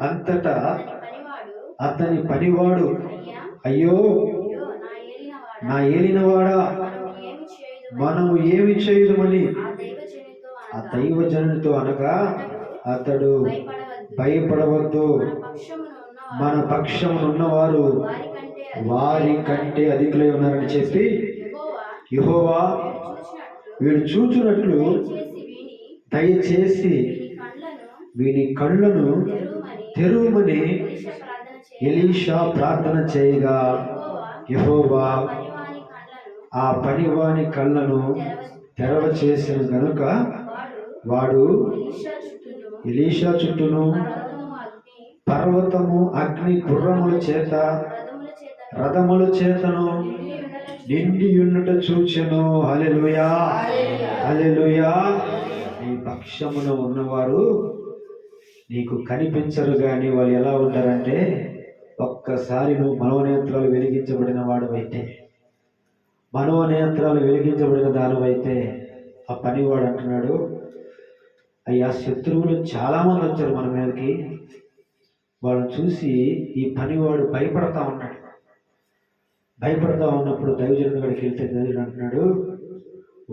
అంతటా అతని పనివాడు, అయ్యో నా ఏలినవాడా, మనము ఏమి చేయుదమని ఆ దైవజనునితో అనగా అతడు భయపడవద్దు, మన పక్షమునున్నవారు వారి కంటే అధికులై ఉన్నారని చెప్పి యెహోవా వీడు చూచున్నట్లు దయచేసి వీని కళ్ళను తెరువమని ఎలీషా ప్రార్థన చేయగా యెహోవా ఆ పనివాని కళ్ళను తెరవ చేసిన గనుక వాడు ఎలీషా చుట్టూను పర్వతము అగ్ని గుర్రముల చేత రథముల చేతను నిండి ఉండుట చూచెను. హల్లెలూయా. హల్లెలూయా. నీ పక్షమున ఉన్నవారు నీకు కనిపించరు, కానీ వాళ్ళు ఎలా ఉంటారంటే, ఒక్కసారి నువ్వు మనోనేత్రాలు వెలిగించబడిన వాడువైతే, మనోనేత్రాలు వెలిగించబడిన దానివైతే ఆ పనివాడు అంటున్నాడు, అయ్యా శత్రువులు చాలామంది వచ్చారు మన మీదకి, వాళ్ళని చూసి ఈ పనివాడు భయపడతా ఉన్నాడు. భయపడతా ఉన్నప్పుడు దైవజనుడి కాడికి వెళ్తే దైవజనుడు అంటున్నాడు,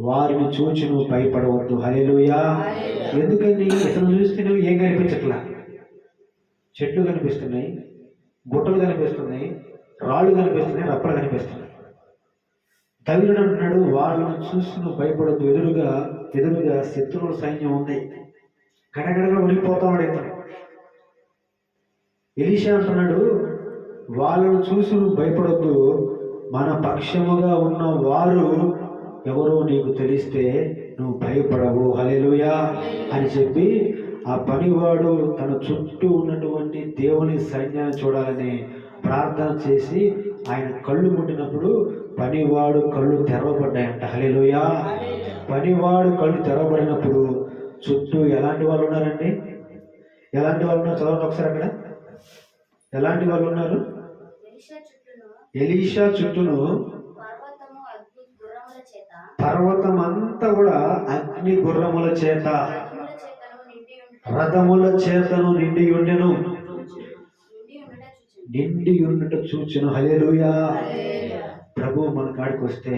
వారిని చూచి నువ్వు భయపడవద్దు. హల్లెలూయా. ఎందుకని? ఇతను చూస్తే నువ్వు ఏం కనిపించట్లా, చెట్లు కనిపిస్తున్నాయి, గుట్టలు కనిపిస్తున్నాయి, రాళ్ళు కనిపిస్తున్నాయి, రప్పలు కనిపిస్తున్నాయి. దైవజనుడు అంటున్నాడు, వాళ్ళని చూసి నువ్వు భయపడద్దు, ఎదురుగా శత్రువుల సైన్యం ఉంది, గడగడగా వణికిపోతాడు ఇతను. ఎలీషా అంటున్నాడు, వాళ్ళను చూసి నువ్వు భయపడొద్దు, మన పక్షముగా ఉన్న వారు ఎవరో నీకు తెలిస్తే నువ్వు భయపడవు. హల్లెలూయా అని చెప్పి ఆ పనివాడు తన చుట్టూ ఉన్నటువంటి దేవుని సైన్యాన్ని చూడాలని ప్రార్థన చేసి ఆయన కళ్ళు ముట్టినప్పుడు పనివాడు కళ్ళు తెరవబడ్డాయంట. హల్లెలూయా. పనివాడు కళ్ళు తెరవబడినప్పుడు చుట్టూ ఎలాంటి వాళ్ళు ఉన్నారండి? ఎలాంటి వాళ్ళు ఉన్నారు? చదవండి ఒకసారి అక్కడ. ఎలాంటి వాళ్ళు ఉన్నారు? ఎలీషా చుట్టూను పర్వతం అంతా కూడా అగ్ని గుర్రముల చేత రథముల చేతను నిండి ఉండెను. నిండి ఉన్నట్టు చూచిన. హల్లెలూయా. ప్రభు మన కాడికి వస్తే,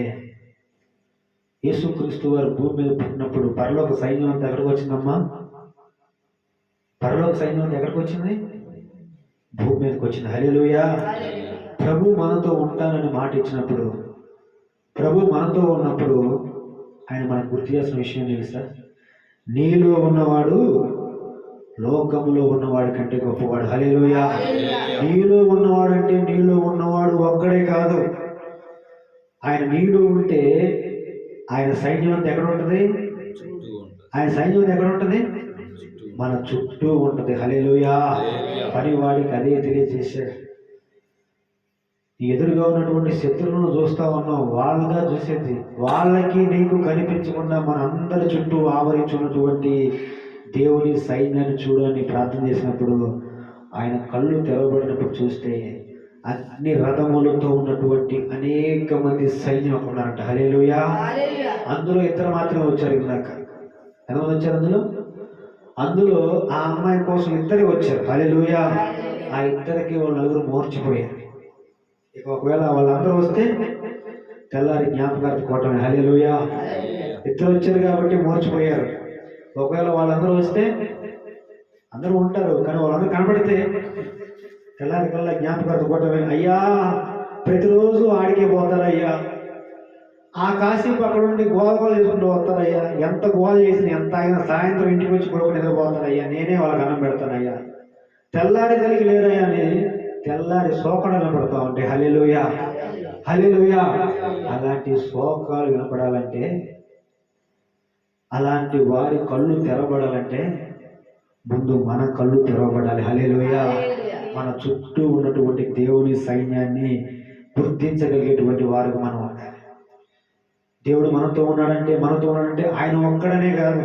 యేసుక్రీస్తు వారు భూమి మీద పుట్టినప్పుడు పరలోక సైన్యం అంతా ఎక్కడికి వచ్చిందమ్మా? పరలోక సైన్యం అంతా ఎక్కడికి వచ్చింది? భూమి మీదకి వచ్చింది. హల్లెలూయా. ప్రభు మనతో ఉంటానని మాట ఇచ్చినప్పుడు, ప్రభు మనతో ఉన్నప్పుడు ఆయన మనకు గుర్తు చేసిన విషయం తెలుసా? నీలో ఉన్నవాడు లోకములో ఉన్నవాడి కంటే గొప్పవాడు. హల్లెలూయా. నీలో ఉన్నవాడు అంటే నీలో ఉన్నవాడు ఒక్కడే కాదు. ఆయన నీలో ఉంటే ఆయన సైన్యం అంతా ఎక్కడ ఉంటుంది? ఆయన సైన్యం అంతా ఎక్కడ ఉంటుంది? మన చుట్టూ ఉంటుంది. హల్లెలూయా. పనివాడికి అదే తెలియజేశాడు. ఎదురుగా ఉన్నటువంటి శత్రువులను చూస్తా ఉన్నాం, వాళ్ళగా చూసేది. వాళ్ళకి నీకు కనిపించకుండా మన అందరి చుట్టూ ఆవరించున్నటువంటి దేవుని సైన్యాన్ని చూడని ప్రార్థన చేసినప్పుడు, ఆయన కళ్ళు తెరవబడినప్పుడు చూస్తే అన్ని రథములతో ఉన్నటువంటి అనేక మంది సైన్యం ఉన్నారంట. హల్లెలూయా. అందులో ఇద్దరు మాత్రమే వచ్చారు. ఇందాక ఎంతమంది వచ్చారు? అందులో ఆ అమ్మాయి కోసం ఇద్దరే వచ్చారు. హల్లెలూయా. ఆ ఇద్దరికి వాళ్ళు నలుగురు మోర్చిపోయారు. ఇక ఒకవేళ వాళ్ళందరూ వస్తే తెల్లారి జ్ఞాపకార్థ కోటమే. హల్లెలూయా. ఇద్దరు వచ్చారు కాబట్టి మోర్చిపోయారు. ఒకవేళ వాళ్ళందరూ వస్తే అందరూ ఉంటారు, కానీ వాళ్ళందరూ కనబడితే తెల్లారి కల్లా జ్ఞాపకార్థ కోటమే. అయ్యా, ప్రతిరోజు ఆడికే పోతారయ్యా, ఆ కాసేపు అక్కడ ఉండి గోల చేసుకుంటూ వస్తారయ్యా, ఎంత గోల చేసిన ఎంత అయినా సాయంత్రం ఇంటికి వచ్చి కూడా నిద్రపోతారయ్యా, నేనే వాళ్ళకి అన్నం పెడతానయ్యా, తెల్లారి కలిగి లేరయ్యా అని తెల్లారి శోకలు వినపడతా ఉంటాయి. హల్లెలూయా. హల్లెలూయా. అలాంటి శోకాలు వినపడాలంటే, అలాంటి వారి కళ్ళు తెరవబడాలంటే ముందు మన కళ్ళు తెరవబడాలి. హల్లెలూయా. మన చుట్టూ ఉన్నటువంటి దేవుని సైన్యాన్ని గుర్తించగలిగేటువంటి వారికి మనం ఉండాలి. దేవుడు మనతో ఉన్నాడంటే ఆయన ఒక్కడనే కాదు,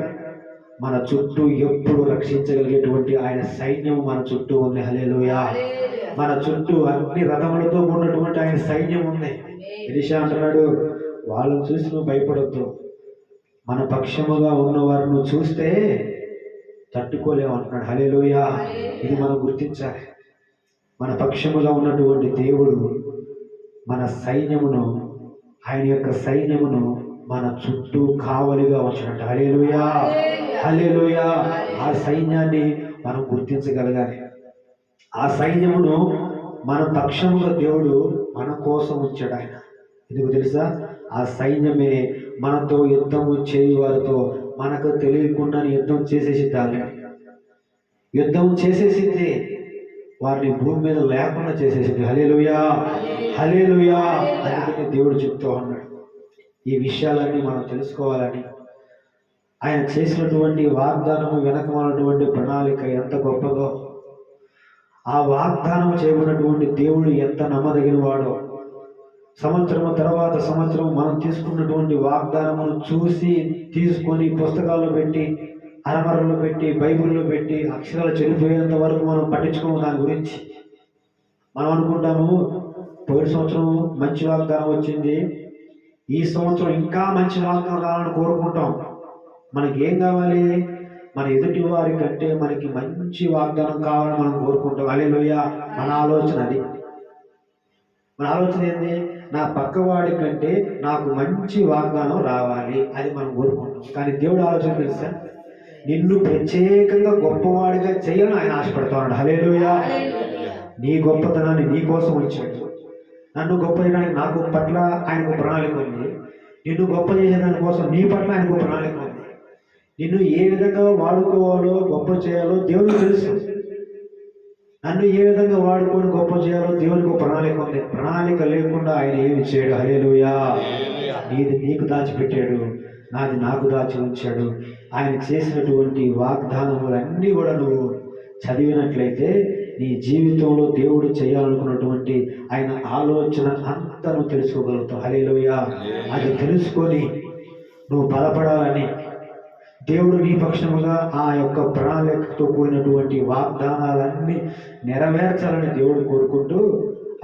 మన చుట్టూ ఎప్పుడు రక్షించగలిగేటువంటి ఆయన సైన్యం మన చుట్టూ ఉంది. హల్లెలూయా. మన చుట్టూ అన్ని రథములతో ఉన్నటువంటి ఆయన సైన్యం ఉంది. ఎలీషా అంటున్నాడు, వాళ్ళని చూసి నువ్వు భయపడొద్దు, మన పక్షముగా ఉన్నవారు నువ్వు చూస్తే తట్టుకోలేవు అంటున్నాడు. హల్లెలూయా. ఇది మనం గుర్తించాలి. మన పక్షముగా ఉన్నటువంటి దేవుడు మన సైన్యమును, ఆయన యొక్క సైన్యమును మన చుట్టూ కావలిగా ఉంచినట్టు. హల్లెలూయా. హల్లెలూయా. ఆ సైన్యాన్ని మనం గుర్తించగలగాలి. ఆ సైన్యమును మన పక్షముగా దేవుడు మన కోసం ఉంచాడు. ఆయన ఎందుకు తెలుసా? ఆ సైన్యమే మనతో యుద్ధము చేయి వారితో మనకు తెలియకుండా యుద్ధం చేసేసిద్దాలి. యుద్ధం చేసేసింది, వారిని భూమి మీద లేకుండా చేసేసింది. హల్లెలూయా. హల్లెలూయా. అందుకని దేవుడు చెప్తూ ఉన్నాడు, ఈ విషయాలన్నీ మనం తెలుసుకోవాలని. ఆయన చేసినటువంటి వాగ్దానము వెనకమైనటువంటి ప్రణాళిక ఎంత గొప్పదో, ఆ వాగ్దానం చేయబడినటువంటి దేవుడు ఎంత నమ్మదగిన వాడో, సంవత్సరం తర్వాత సంవత్సరం మనం తీసుకున్నటువంటి వాగ్దానమును చూసి తీసుకొని పుస్తకాల్లో పెట్టి, అరమరలో పెట్టి, బైబిల్లో పెట్టి అక్షరాలు చెడిపోయేంత వరకు మనం పట్టించుకోము దాని గురించి. మనం అనుకుంటాము, పోయిన సంవత్సరం మంచి వాగ్దానం వచ్చింది, ఈ సంవత్సరం ఇంకా మంచి వాగ్దానం రావాలని కోరుకుంటాం. మనకి ఏం కావాలి? మన ఎదుటి వారి కంటే మనకి మంచి వాగ్దానం కావాలని మనం కోరుకుంటాం. హల్లెలూయా. మన ఆలోచన అది. మన ఆలోచన ఏంది? నా పక్కవాడి కంటే నాకు మంచి వాగ్దానం రావాలి, అది మనం కోరుకుంటాం. కానీ దేవుడు ఆలోచన తెలుసా? నిన్ను ప్రత్యేకంగా గొప్పవాడిగా చేయాలని ఆయన ఆశపడుతున్నాడు. హల్లెలూయా. నీ గొప్పతనాన్ని నీ కోసం వచ్చాడు. నన్ను గొప్ప చేయడానికి నాకు పట్ల ఆయనకు ప్రణాళిక ఉంది. నిన్ను గొప్ప చేసేదాని కోసం నీ పట్ల ఆయనకు ప్రణాళిక ఉంది. నిన్ను ఏ విధంగా వాడుకోవాలో, గొప్ప చేయాలో దేవునికి తెలుసు. నన్ను ఏ విధంగా వాడుకొని గొప్ప చేయాలో దేవునికి ప్రణాళిక ఉంది. ప్రణాళిక లేకుండా ఆయన ఏమి చేయడు. హల్లెలూయా. నీది నీకు దాచిపెట్టాడు, నాది నాకు దాచి ఉంచాడు. ఆయన చేసినటువంటి వాగ్దానములన్నీ కూడా నువ్వు చదివినట్లయితే నీ జీవితంలో దేవుడు చేయాలనుకున్నటువంటి ఆయన ఆలోచన అంతా నువ్వు తెలుసుకోగలుగుతావు. హల్లెలూయా. అది తెలుసుకొని నువ్వు బలపడాలని, దేవుడు నీ పక్షముగా ఆ యొక్క ప్రణాళికతో కూడినటువంటి వాగ్దానాలన్నీ నెరవేర్చాలని దేవుడు కోరుకుంటూ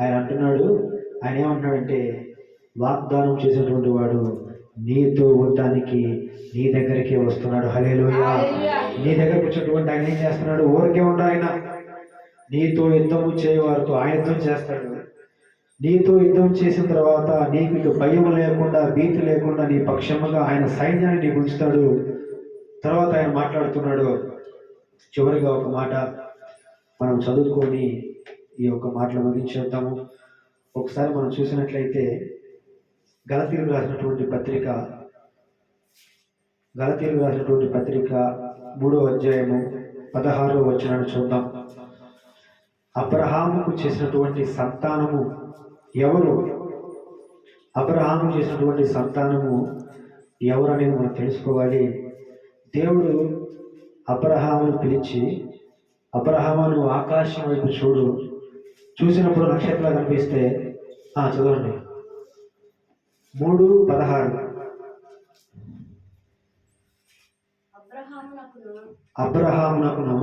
ఆయన అంటున్నాడు. ఆయన ఏమంటున్నాడంటే, వాగ్దానం చేసినటువంటి వాడు నీతో ఉండటానికి నీ దగ్గరికే వస్తున్నాడు. హల్లెలూయా. నీ దగ్గరకు వచ్చినటువంటి ఆయన ఏం చేస్తున్నాడు? ఊరికే ఉండ ఆయన నీతో యుద్ధము చేయవారితో ఆయన యుద్ధం చేస్తాడు. నీతో యుద్ధం చేసిన తర్వాత నీకు ఇక భయం లేకుండా, భీతి లేకుండా నీ పక్షముగా ఆయన సైన్యాన్ని నీకు ఉంచుతాడు. తర్వాత ఆయన మాట్లాడుతున్నాడు. చివరిగా ఒక మాట మనం చదువుకొని ఈ యొక్క మాటలు ముగించేద్దాము. ఒకసారి మనం చూసినట్లయితే గలతీయులకు రాసినటువంటి పత్రిక 3వ అధ్యాయము 16వ వచనాన్ని చూద్దాం. అబ్రహాముకు చేసినటువంటి సంతానము ఎవరు? అబ్రహాము చేసినటువంటి సంతానము ఎవరు అనేది మనం తెలుసుకోవాలి. దేవుడు అబ్రహామును పిలిచి, అబ్రహామును ఆకాశం వైపు చూడు, చూసినప్పుడు నక్షత్రాలు కనిపిస్తే చదవండి 3:16. అబ్రహామునకును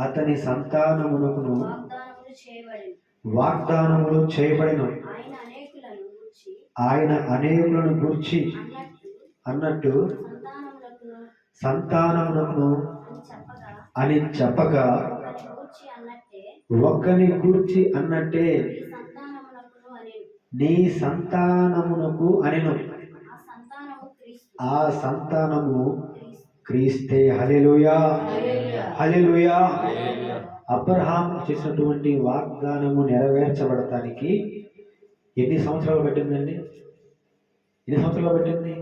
అతని సంతానమునకును వాగ్దానములు చేయబడిన ఆయన అనేకులను గూర్చి అన్నట్టు సంతానమునకును అని చెప్పగా ఒక్కని గూర్చి అన్నట్టే నీ సంతానమునకు అనెను. ఆ సంతానము క్రీస్తే. హల్లెలూయా, హల్లెలూయా. అబ్రహాము చేసినటువంటి వాగ్దానము నెరవేర్చబడటానికి ఎన్ని సంవత్సరాలు పట్టిందండి? ఎన్ని సంవత్సరాలు పట్టింది?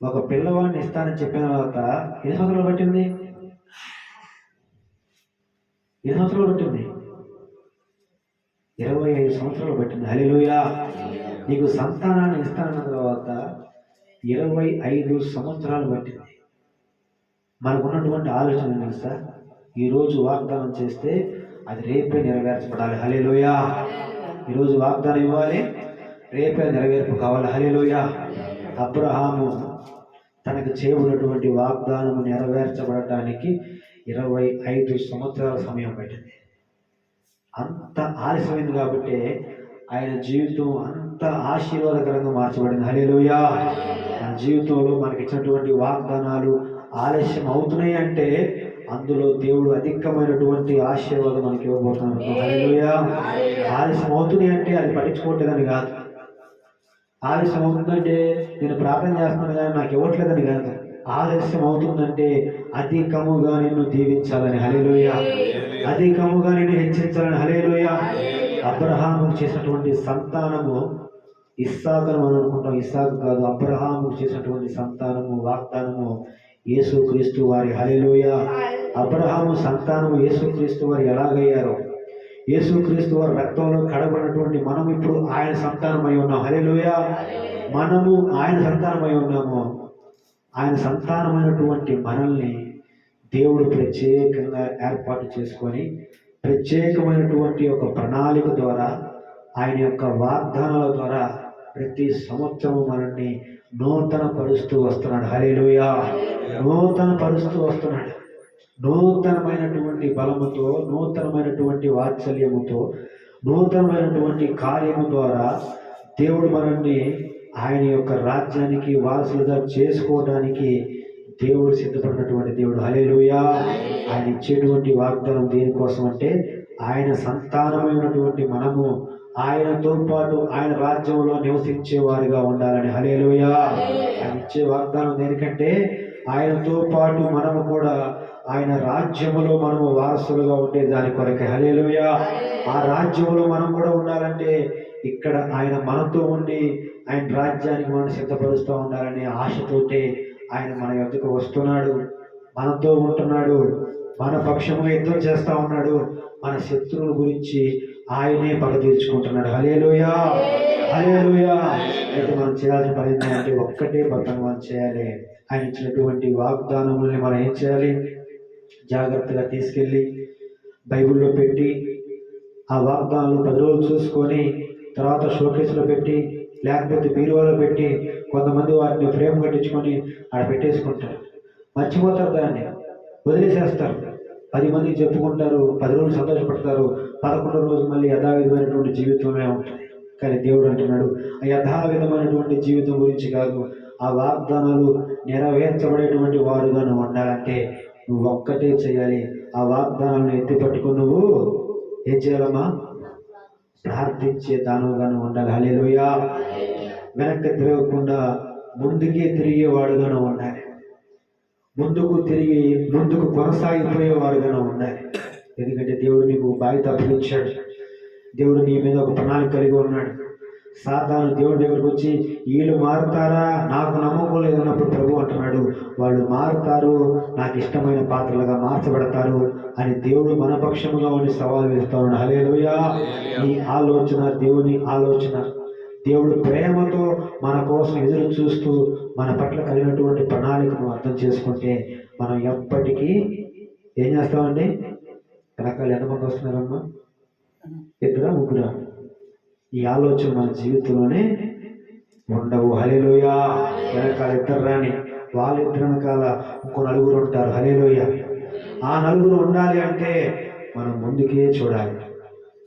ఒక పిల్లవాడిని ఇస్తానని చెప్పిన తర్వాత ఎన్ని సంవత్సరాలు పట్టింది? 25 సంవత్సరాలు పట్టింది. హల్లెలూయా. నీకు సంతానాన్ని ఇస్తానన్న తర్వాత 25 సంవత్సరాలు పట్టింది. మనకున్నటువంటి ఆలోచన తెలుసా? ఈరోజు వాగ్దానం చేస్తే అది రేపే నెరవేర్చబడాలి. హల్లెలూయా. ఈరోజు వాగ్దానం ఇవ్వాలి, రేపే నెరవేర్పు కావాలి. హల్లెలూయా. అబ్రహాము తనకు చేయబడినటువంటి వాగ్దానము నెరవేర్చబడటానికి 25 సంవత్సరాల సమయం పట్టింది. అంత ఆలస్యమైంది కాబట్టి ఆయన జీవితం అంత ఆశీర్వాదకరంగా మార్చబడింది. హల్లెలూయా. మన జీవితంలో మనకి ఇచ్చినటువంటి వాగ్దానాలు ఆలస్యం అవుతున్నాయి అంటే అందులో దేవుడు అధికమైనటువంటి ఆశీర్వాదం మనకి ఇవ్వబోతున్నాడు. హల్లెలూయా. ఆలస్యం అవుతున్నాయి అంటే అది పట్టించుకోవట్లేదని కాదు. ఆలస్యం అవుతుందంటే నేను ప్రార్థన చేస్తున్నాను కానీ నాకు ఇవ్వట్లేదని కాదు. ఆలస్యం అవుతుందంటే అధికముగా నిన్ను దీవించాలని. హల్లెలూయా. అధికముగా నిన్ను హెచ్చించాలని. హల్లెలూయా. అబ్రహాము చేసినటువంటి సంతానము ఇస్సాకును మనం అనుకుంటాం. ఇస్సాకు కాదు, అబ్రహాము చేసినటువంటి సంతానము వాగ్దానము యేసుక్రీస్తు వారి. హల్లెలూయా. అబ్రహాము సంతానము యేసుక్రీస్తు వారు ఎలాగయ్యారో, యేసుక్రీస్తు వారి రక్తంలో కడబడినటువంటి మనం ఇప్పుడు ఆయన సంతానమై ఉన్నాం. హల్లెలూయా. మనము ఆయన సంతానమై ఉన్నాము. ఆయన సంతానమైనటువంటి మనల్ని దేవుడు ప్రత్యేకంగా ఏర్పాటు చేసుకొని ప్రత్యేకమైనటువంటి ఒక ప్రణాళిక ద్వారా ఆయన యొక్క వాగ్దానాల ద్వారా ప్రతి సంవత్సరం మనల్ని నూతన పరుస్తూ వస్తున్నాడు. హల్లెలూయా. నూతన పరుస్తూ వస్తున్నాడు. నూతనమైనటువంటి బలముతో, నూతనమైనటువంటి వాత్సల్యముతో, నూతనమైనటువంటి కార్యము ద్వారా దేవుడు మనల్ని ఆయన యొక్క రాజ్యానికి వారసులుగా చేసుకోవడానికి దేవుడు సిద్ధపడినటువంటి దేవుడు. హల్లెలూయా. ఆయన ఇచ్చేటువంటి వాగ్దానం దేనికోసం అంటే ఆయన సంతానమైనటువంటి మనము ఆయనతో పాటు ఆయన రాజ్యంలో నివసించే వారిగా ఉండాలని. హల్లెలూయా. ఆయన ఇచ్చే వాగ్దానం దేనికంటే ఆయనతో పాటు మనము కూడా ఆయన రాజ్యములో మనము వారసులుగా ఉండే దాని కొరకే. హల్లెలూయా. ఆ రాజ్యంలో మనం కూడా ఉండాలంటే ఇక్కడ ఆయన మనతో ఉండి ఆయన రాజ్యానికి మనం సిద్ధపరుస్తూ ఉండాలనే ఆశతోటే ఆయన మన యొద్దకు వస్తున్నాడు, మనతో ఉంటున్నాడు, మన పక్షముగా యుద్ధం చేస్తూ ఉన్నాడు. మన శత్రువుల గురించి ఆయనే పగ తీర్చుకుంటున్నాడు. హల్లెలూయా, హల్లెలూయా. అయితే మనం చేయాల్సిన పని ఏంటంటే ఒక్కటే పక్కన మనం చేయాలి. ఆయన ఇచ్చినటువంటి వాగ్దానముల్ని మనం ఏం చేయాలి? జాగ్రత్తగా తీసుకెళ్ళి బైబిల్లో పెట్టి ఆ వాగ్దానాలు 10 రోజులు చూసుకొని తర్వాత షోకేస్లో పెట్టి లేకపోతే బీరువాలో పెట్టి కొంతమంది వాటిని ఫ్రేమ్ కట్టించుకొని ఆడ పెట్టేసుకుంటారు. మర్చిపోతారు, దాన్ని వదిలేసేస్తారు. 10 మందికి చెప్పుకుంటారు, 10 రోజులు సంతోషపడతారు, 11వ రోజు మళ్ళీ యథావిధమైనటువంటి జీవితమే ఉంటుంది. కానీ దేవుడు అంటున్నాడు ఆ యథావిధమైనటువంటి జీవితం గురించి కాదు, ఆ వాగ్దానాలు నెరవేర్చబడేటువంటి వారుగా నువ్వు ఉండాలంటే నువ్వు ఒక్కటే చేయాలి, ఆ వాగ్దానాలను ఎత్తి పట్టుకుని నువ్వు ఏం చేయాలమ్మా? ప్రార్థించే దానిగాను ఉండాలి. హల్లెలూయా. వెనక్కి తిరగకుండా ముందుకే తిరిగేవాడుగాను ఉండాలి. ముందుకు కొనసాగిపోయేవాడుగాను ఉండాలి. ఎందుకంటే దేవుడు నీకు బాధ్యత అప్పగించాడు. దేవుడు నీ మీద ఒక ప్రణాళిక కలిగి ఉన్నాడు. సాతాను దేవుడి దగ్గరకు వచ్చి వీళ్ళు మారుతారా, నాకు నమ్మకం లేదన్నప్పుడు ప్రభు అంటున్నాడు, వాళ్ళు మారుతారు, నాకు ఇష్టమైన పాత్రలుగా మార్చబడతారు అని దేవుడు మన పక్షముగా ఉండి సవాల్ వేస్తా ఉన్నాడు. హల్లెలూయా. ఈ ఆలోచన దేవుని ఆలోచన. దేవుడు ప్రేమతో మన కోసం ఎదురు చూస్తూ మన పట్ల కలిగినటువంటి ప్రణాళికను అర్థం చేసుకుంటే మనం ఎప్పటికీ ఏం చేస్తామండి? వెనకాల ఎంతమంది వస్తున్నారమ్మా? ఇద్దరా ముగ్గురా? ఈ ఆలోచన మన జీవితంలోనే ఉండవు. హల్లెలూయా. వెనకాల ఇద్దరు రాని, వాళ్ళిద్దరు వెనకాల ఇంకో నలుగురు ఉంటారు. హల్లెలూయా. ఆ నలుగురు ఉండాలి అంటే మనం ముందుకే చూడాలి.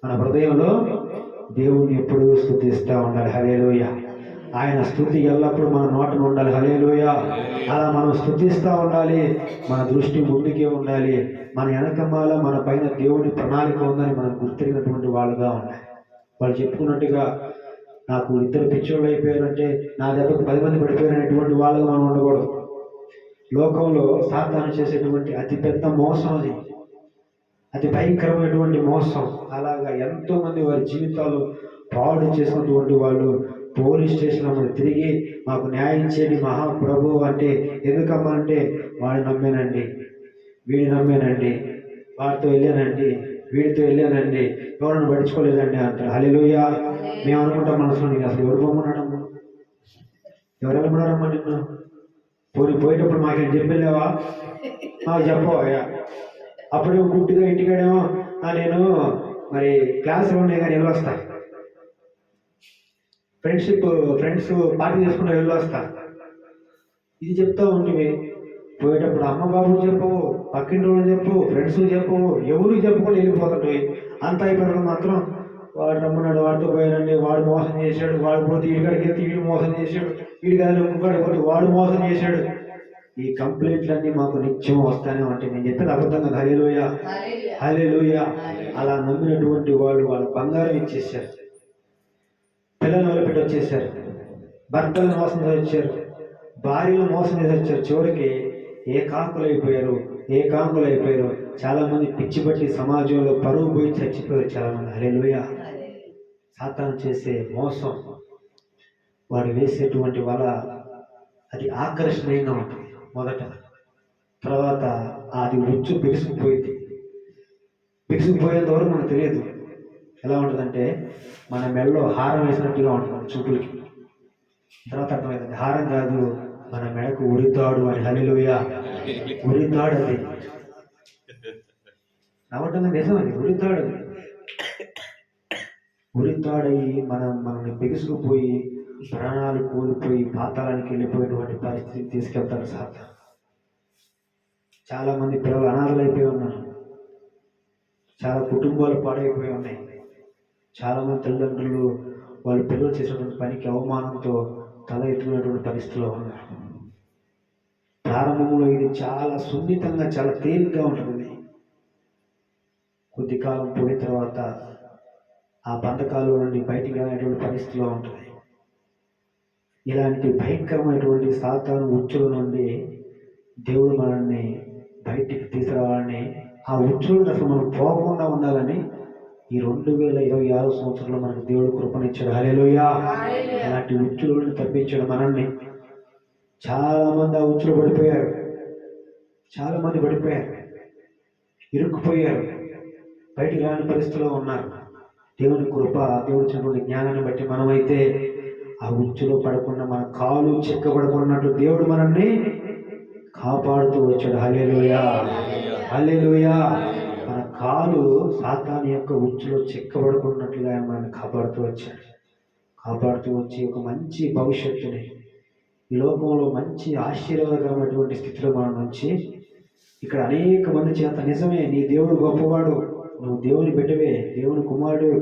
మన హృదయంలో దేవుణ్ణి ఎప్పుడూ స్తుతిస్తూ ఉండాలి. హల్లెలూయా. ఆయన స్తుతి ఎల్లప్పుడూ మన నోటను ఉండాలి. హల్లెలూయా. అలా మనం స్తుతిస్తూ ఉండాలి. మన దృష్టి ముందుకే ఉండాలి. మన వెనకమాల మన పైన దేవుని ప్రణాళిక ఉందని మనం గుర్తిరిగినటువంటి వాళ్ళుగా ఉండాలి. వాళ్ళు చెప్పుకున్నట్టుగా నాకు ఇద్దరు పిచ్చోళ్ళు అయిపోయారంటే నా దెబ్బకు 10 మంది పడిపోయారనేటువంటి వాళ్ళుగా మనం ఉండకూడదు. లోకంలో సాతాను చేసేటువంటి అతిపెద్ద మోసం అది, అతి భయంకరమైనటువంటి మోసం. అలాగా ఎంతో మంది వారి జీవితాలు పాడు చేసినటువంటి వాళ్ళు పోలీస్ స్టేషన్ అమ్మని తిరిగి మాకు న్యాయం చేయండి మహాప్రభు అంటే, ఎందుకమ్మా అంటే వాడిని నమ్మానండి, వీడిని నమ్మానండి, వాడితో వెళ్ళానండి, వీడితో వెళ్ళానండి, ఎవరిని పట్టించుకోలేదండి అంటారు. హల్లెలూయా. మేము అనుకుంటాం మనసులో, నీకు అసలు ఎవరు పొమ్మన్నాడమ్మా, ఎవరు వెళ్ళమన్నారమ్మా నిన్ను? పోయేటప్పుడు మాకేం చెప్పలేవా? మాకు చెప్పవా? అప్పుడేమో గుడ్డిగా ఇంటికాడేమో నేను మరి క్లాసులో ఉన్నాయి కానీ వెళ్ళొస్తా, ఫ్రెండ్స్ పార్టీ చేసుకుంటూ వెళ్ళొస్తా, ఇది చెప్తా ఉంటుంది. పోయేటప్పుడు అమ్మ బాబు చెప్పు, పక్కింటి వాళ్ళు చెప్పు, ఫ్రెండ్స్ చెప్పు, ఎవరికి చెప్పుకొని వెళ్ళిపోతుంటాయి. అంత అయిపోయిన మాత్రం వాడు రమ్మన్నాడు, వాడితో పోయానండి, వాడు మోసం చేశాడు, వాడు పోతే వీడికాడికి వెళ్తే వీడు మోసం చేశాడు, వీడి కాదు ఇంకొకటి పోతే వాడు మోసం చేశాడు. ఈ కంప్లైంట్లన్నీ మాకు నిత్యం వస్తానే ఉంటాయి. నేను చెప్పేది అబద్ధం కదా. హల్లెలూయా. హల్లెలూయా. అలా నమ్మినటువంటి వాళ్ళు వాళ్ళ బంగారం ఇచ్చేసారు, పిల్లలు వదిలిపెట్టి వచ్చేసారు, భర్తలను మోసం చేసి వచ్చారు, భార్యను మోసం చేసి వచ్చారు. చివరికి ఏకాంకులైపోయారు. చాలా మంది పిచ్చి పట్టి సమాజంలో పరువు పోయి చచ్చిపోయారు చాలా మంది. హల్లెలూయా. సాతాను చేసే మోసం, వాడు వేసేటువంటి వల అది ఆకర్షణీయంగా ఉంటుంది మొదట, తర్వాత అది ఉచ్చు బిగుసుకుపోయేంత వరకు మనకు తెలియదు. ఎలా ఉంటుందంటే మన మెడలో హారం వేసినట్టుగా ఉంటుంది చూపులకి. తర్వాత అర్థమైంది హారం కాదు, మన మెడకు ఉరితాడు అని. హల్లెలూయా. ఉరితాడు అది నవ్వటంగా నిజం, అది ఉరితాడు. ఉరితాడయి మనల్ని బిగుసుకుపోయి ప్రాణాలు కోల్పోయి పాతాళానికి వెళ్ళిపోయినటువంటి పరిస్థితి తీసుకెళ్తాడు సాతాను. చాలా మంది పిల్లలు అనాథలు అయిపోయి ఉన్నారు, చాలా కుటుంబాలు పాడైపోయి ఉన్నాయి. చాలా మంది తల్లిదండ్రులు వాళ్ళ పిల్లలు చేసినటువంటి పనికి అవమానంతో తల ఎత్తుకునేటువంటి పరిస్థితిలో ఉన్నారు. ప్రారంభంలో ఇది చాలా సున్నితంగా, చాలా తేలిగ్గా ఉంటుంది. కొద్ది కాలం పోయిన తర్వాత ఆ బంధకాల నుండి బయటికి రానేటువంటి పరిస్థితిలో ఉంటుంది. ఇలాంటి భయంకరమైనటువంటి సాతాను ఉచ్చుల నుండి దేవుడు మనల్ని బయటికి తీసుకురావాలని, ఆ ఉచ్చులు అసలు మనం పోకుండా ఉండాలని ఈ 2026 సంవత్సరంలో మనకు దేవుడు కృపనిచ్చాడు. హల్లెలూయా. అలాంటి ఉచ్చుల నుండి తప్పించాడు మనల్ని. చాలా మంది ఆ ఉచ్చులు పడిపోయారు, ఇరుక్కుపోయారు, బయటికి రాని పరిస్థితిలో ఉన్నారు. దేవుని కృప, దేవుడి ఇచ్చినటువంటి జ్ఞానాన్ని బట్టి మనమైతే ఆ ఉచ్చులో పడకుండా, మన కాలు చెక్కబడకున్నట్లు దేవుడు మనల్ని కాపాడుతూ వచ్చాడు. హల్లెలూయా. హల్లెలూయా. మన కాలు సాతాను యొక్క ఉచ్చులో చెక్కబడుకున్నట్లుగా ఆయన మనల్ని కాపాడుతూ వచ్చి ఒక మంచి భవిష్యత్తుని, ఈ లోకంలో మంచి ఆశీర్వాదకరమైనటువంటి స్థితిలో మనం నుంచి ఇక్కడ అనేక మంది చేత నిజమే నీ దేవుడు గొప్పవాడు, నువ్వు దేవుని బిడ్డవే, దేవుని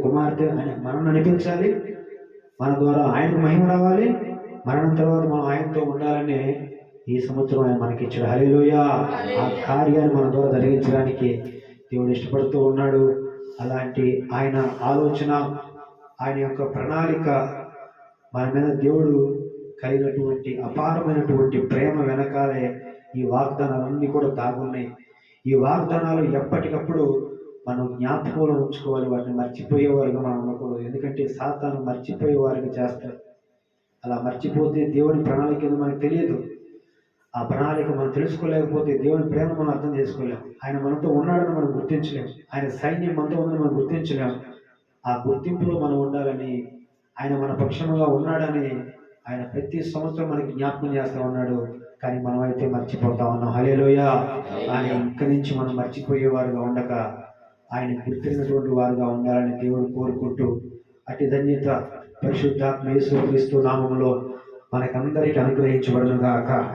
కుమార్తె అని మనం అనిపించాలి. మన ద్వారా ఆయనకు మహిమ రావాలి. మరణం తర్వాత మనం ఆయనతో ఉండాలని ఈ సంవత్సరం ఆయన మనకి ఇచ్చాడు. హల్లెలూయా. ఆ కార్యాన్ని మన ద్వారా జరిగించడానికి దేవుడు ఇష్టపడుతూ ఉన్నాడు. అలాంటి ఆయన ఆలోచన, ఆయన యొక్క ప్రణాళిక, మన మీద దేవుడు కలిగినటువంటి అపారమైనటువంటి ప్రేమ వెనకాలే ఈ వాగ్దానాలన్నీ కూడా దాగున్నాయి. ఈ వాగ్దానాలు ఎప్పటికప్పుడు మనం జ్ఞాపకంలో ఉంచుకోవాలి. వాటిని మర్చిపోయేవారుగా మనం ఉండకూడదు. ఎందుకంటే సాతాను మర్చిపోయేవారుగా చేస్తాడు. అలా మర్చిపోతే దేవుని ప్రణాళిక ఏదో మనకు తెలియదు. ఆ ప్రణాళిక మనం తెలుసుకోలేకపోతే దేవుని ప్రేమ మనం అర్థం చేసుకోలేం. ఆయన మనతో ఉన్నాడని మనం గుర్తించలేం. ఆయన సైన్యం మనతో ఉందని మనం గుర్తించలేం. ఆ గుర్తింపులో మనం ఉండాలని, ఆయన మన పక్షముగా ఉన్నాడని ఆయన ప్రతి సంవత్సరం మనకి జ్ఞాపకం చేస్తూ ఉన్నాడు. కానీ మనమైతే మర్చిపోతా ఉన్నాం. హల్లెలూయా. ఆయన ఇక్కడి నుంచి మనం మర్చిపోయేవారుగా ఉండక ఆయన గుర్తినటువంటి వారుగా ఉండాలని దేవుడు కోరుకుంటూ, అతి ధన్యత పరిశుద్ధాత్మ యేసు క్రీస్తు నామములో మనకందరికీ అనుగ్రహించబడును గాక.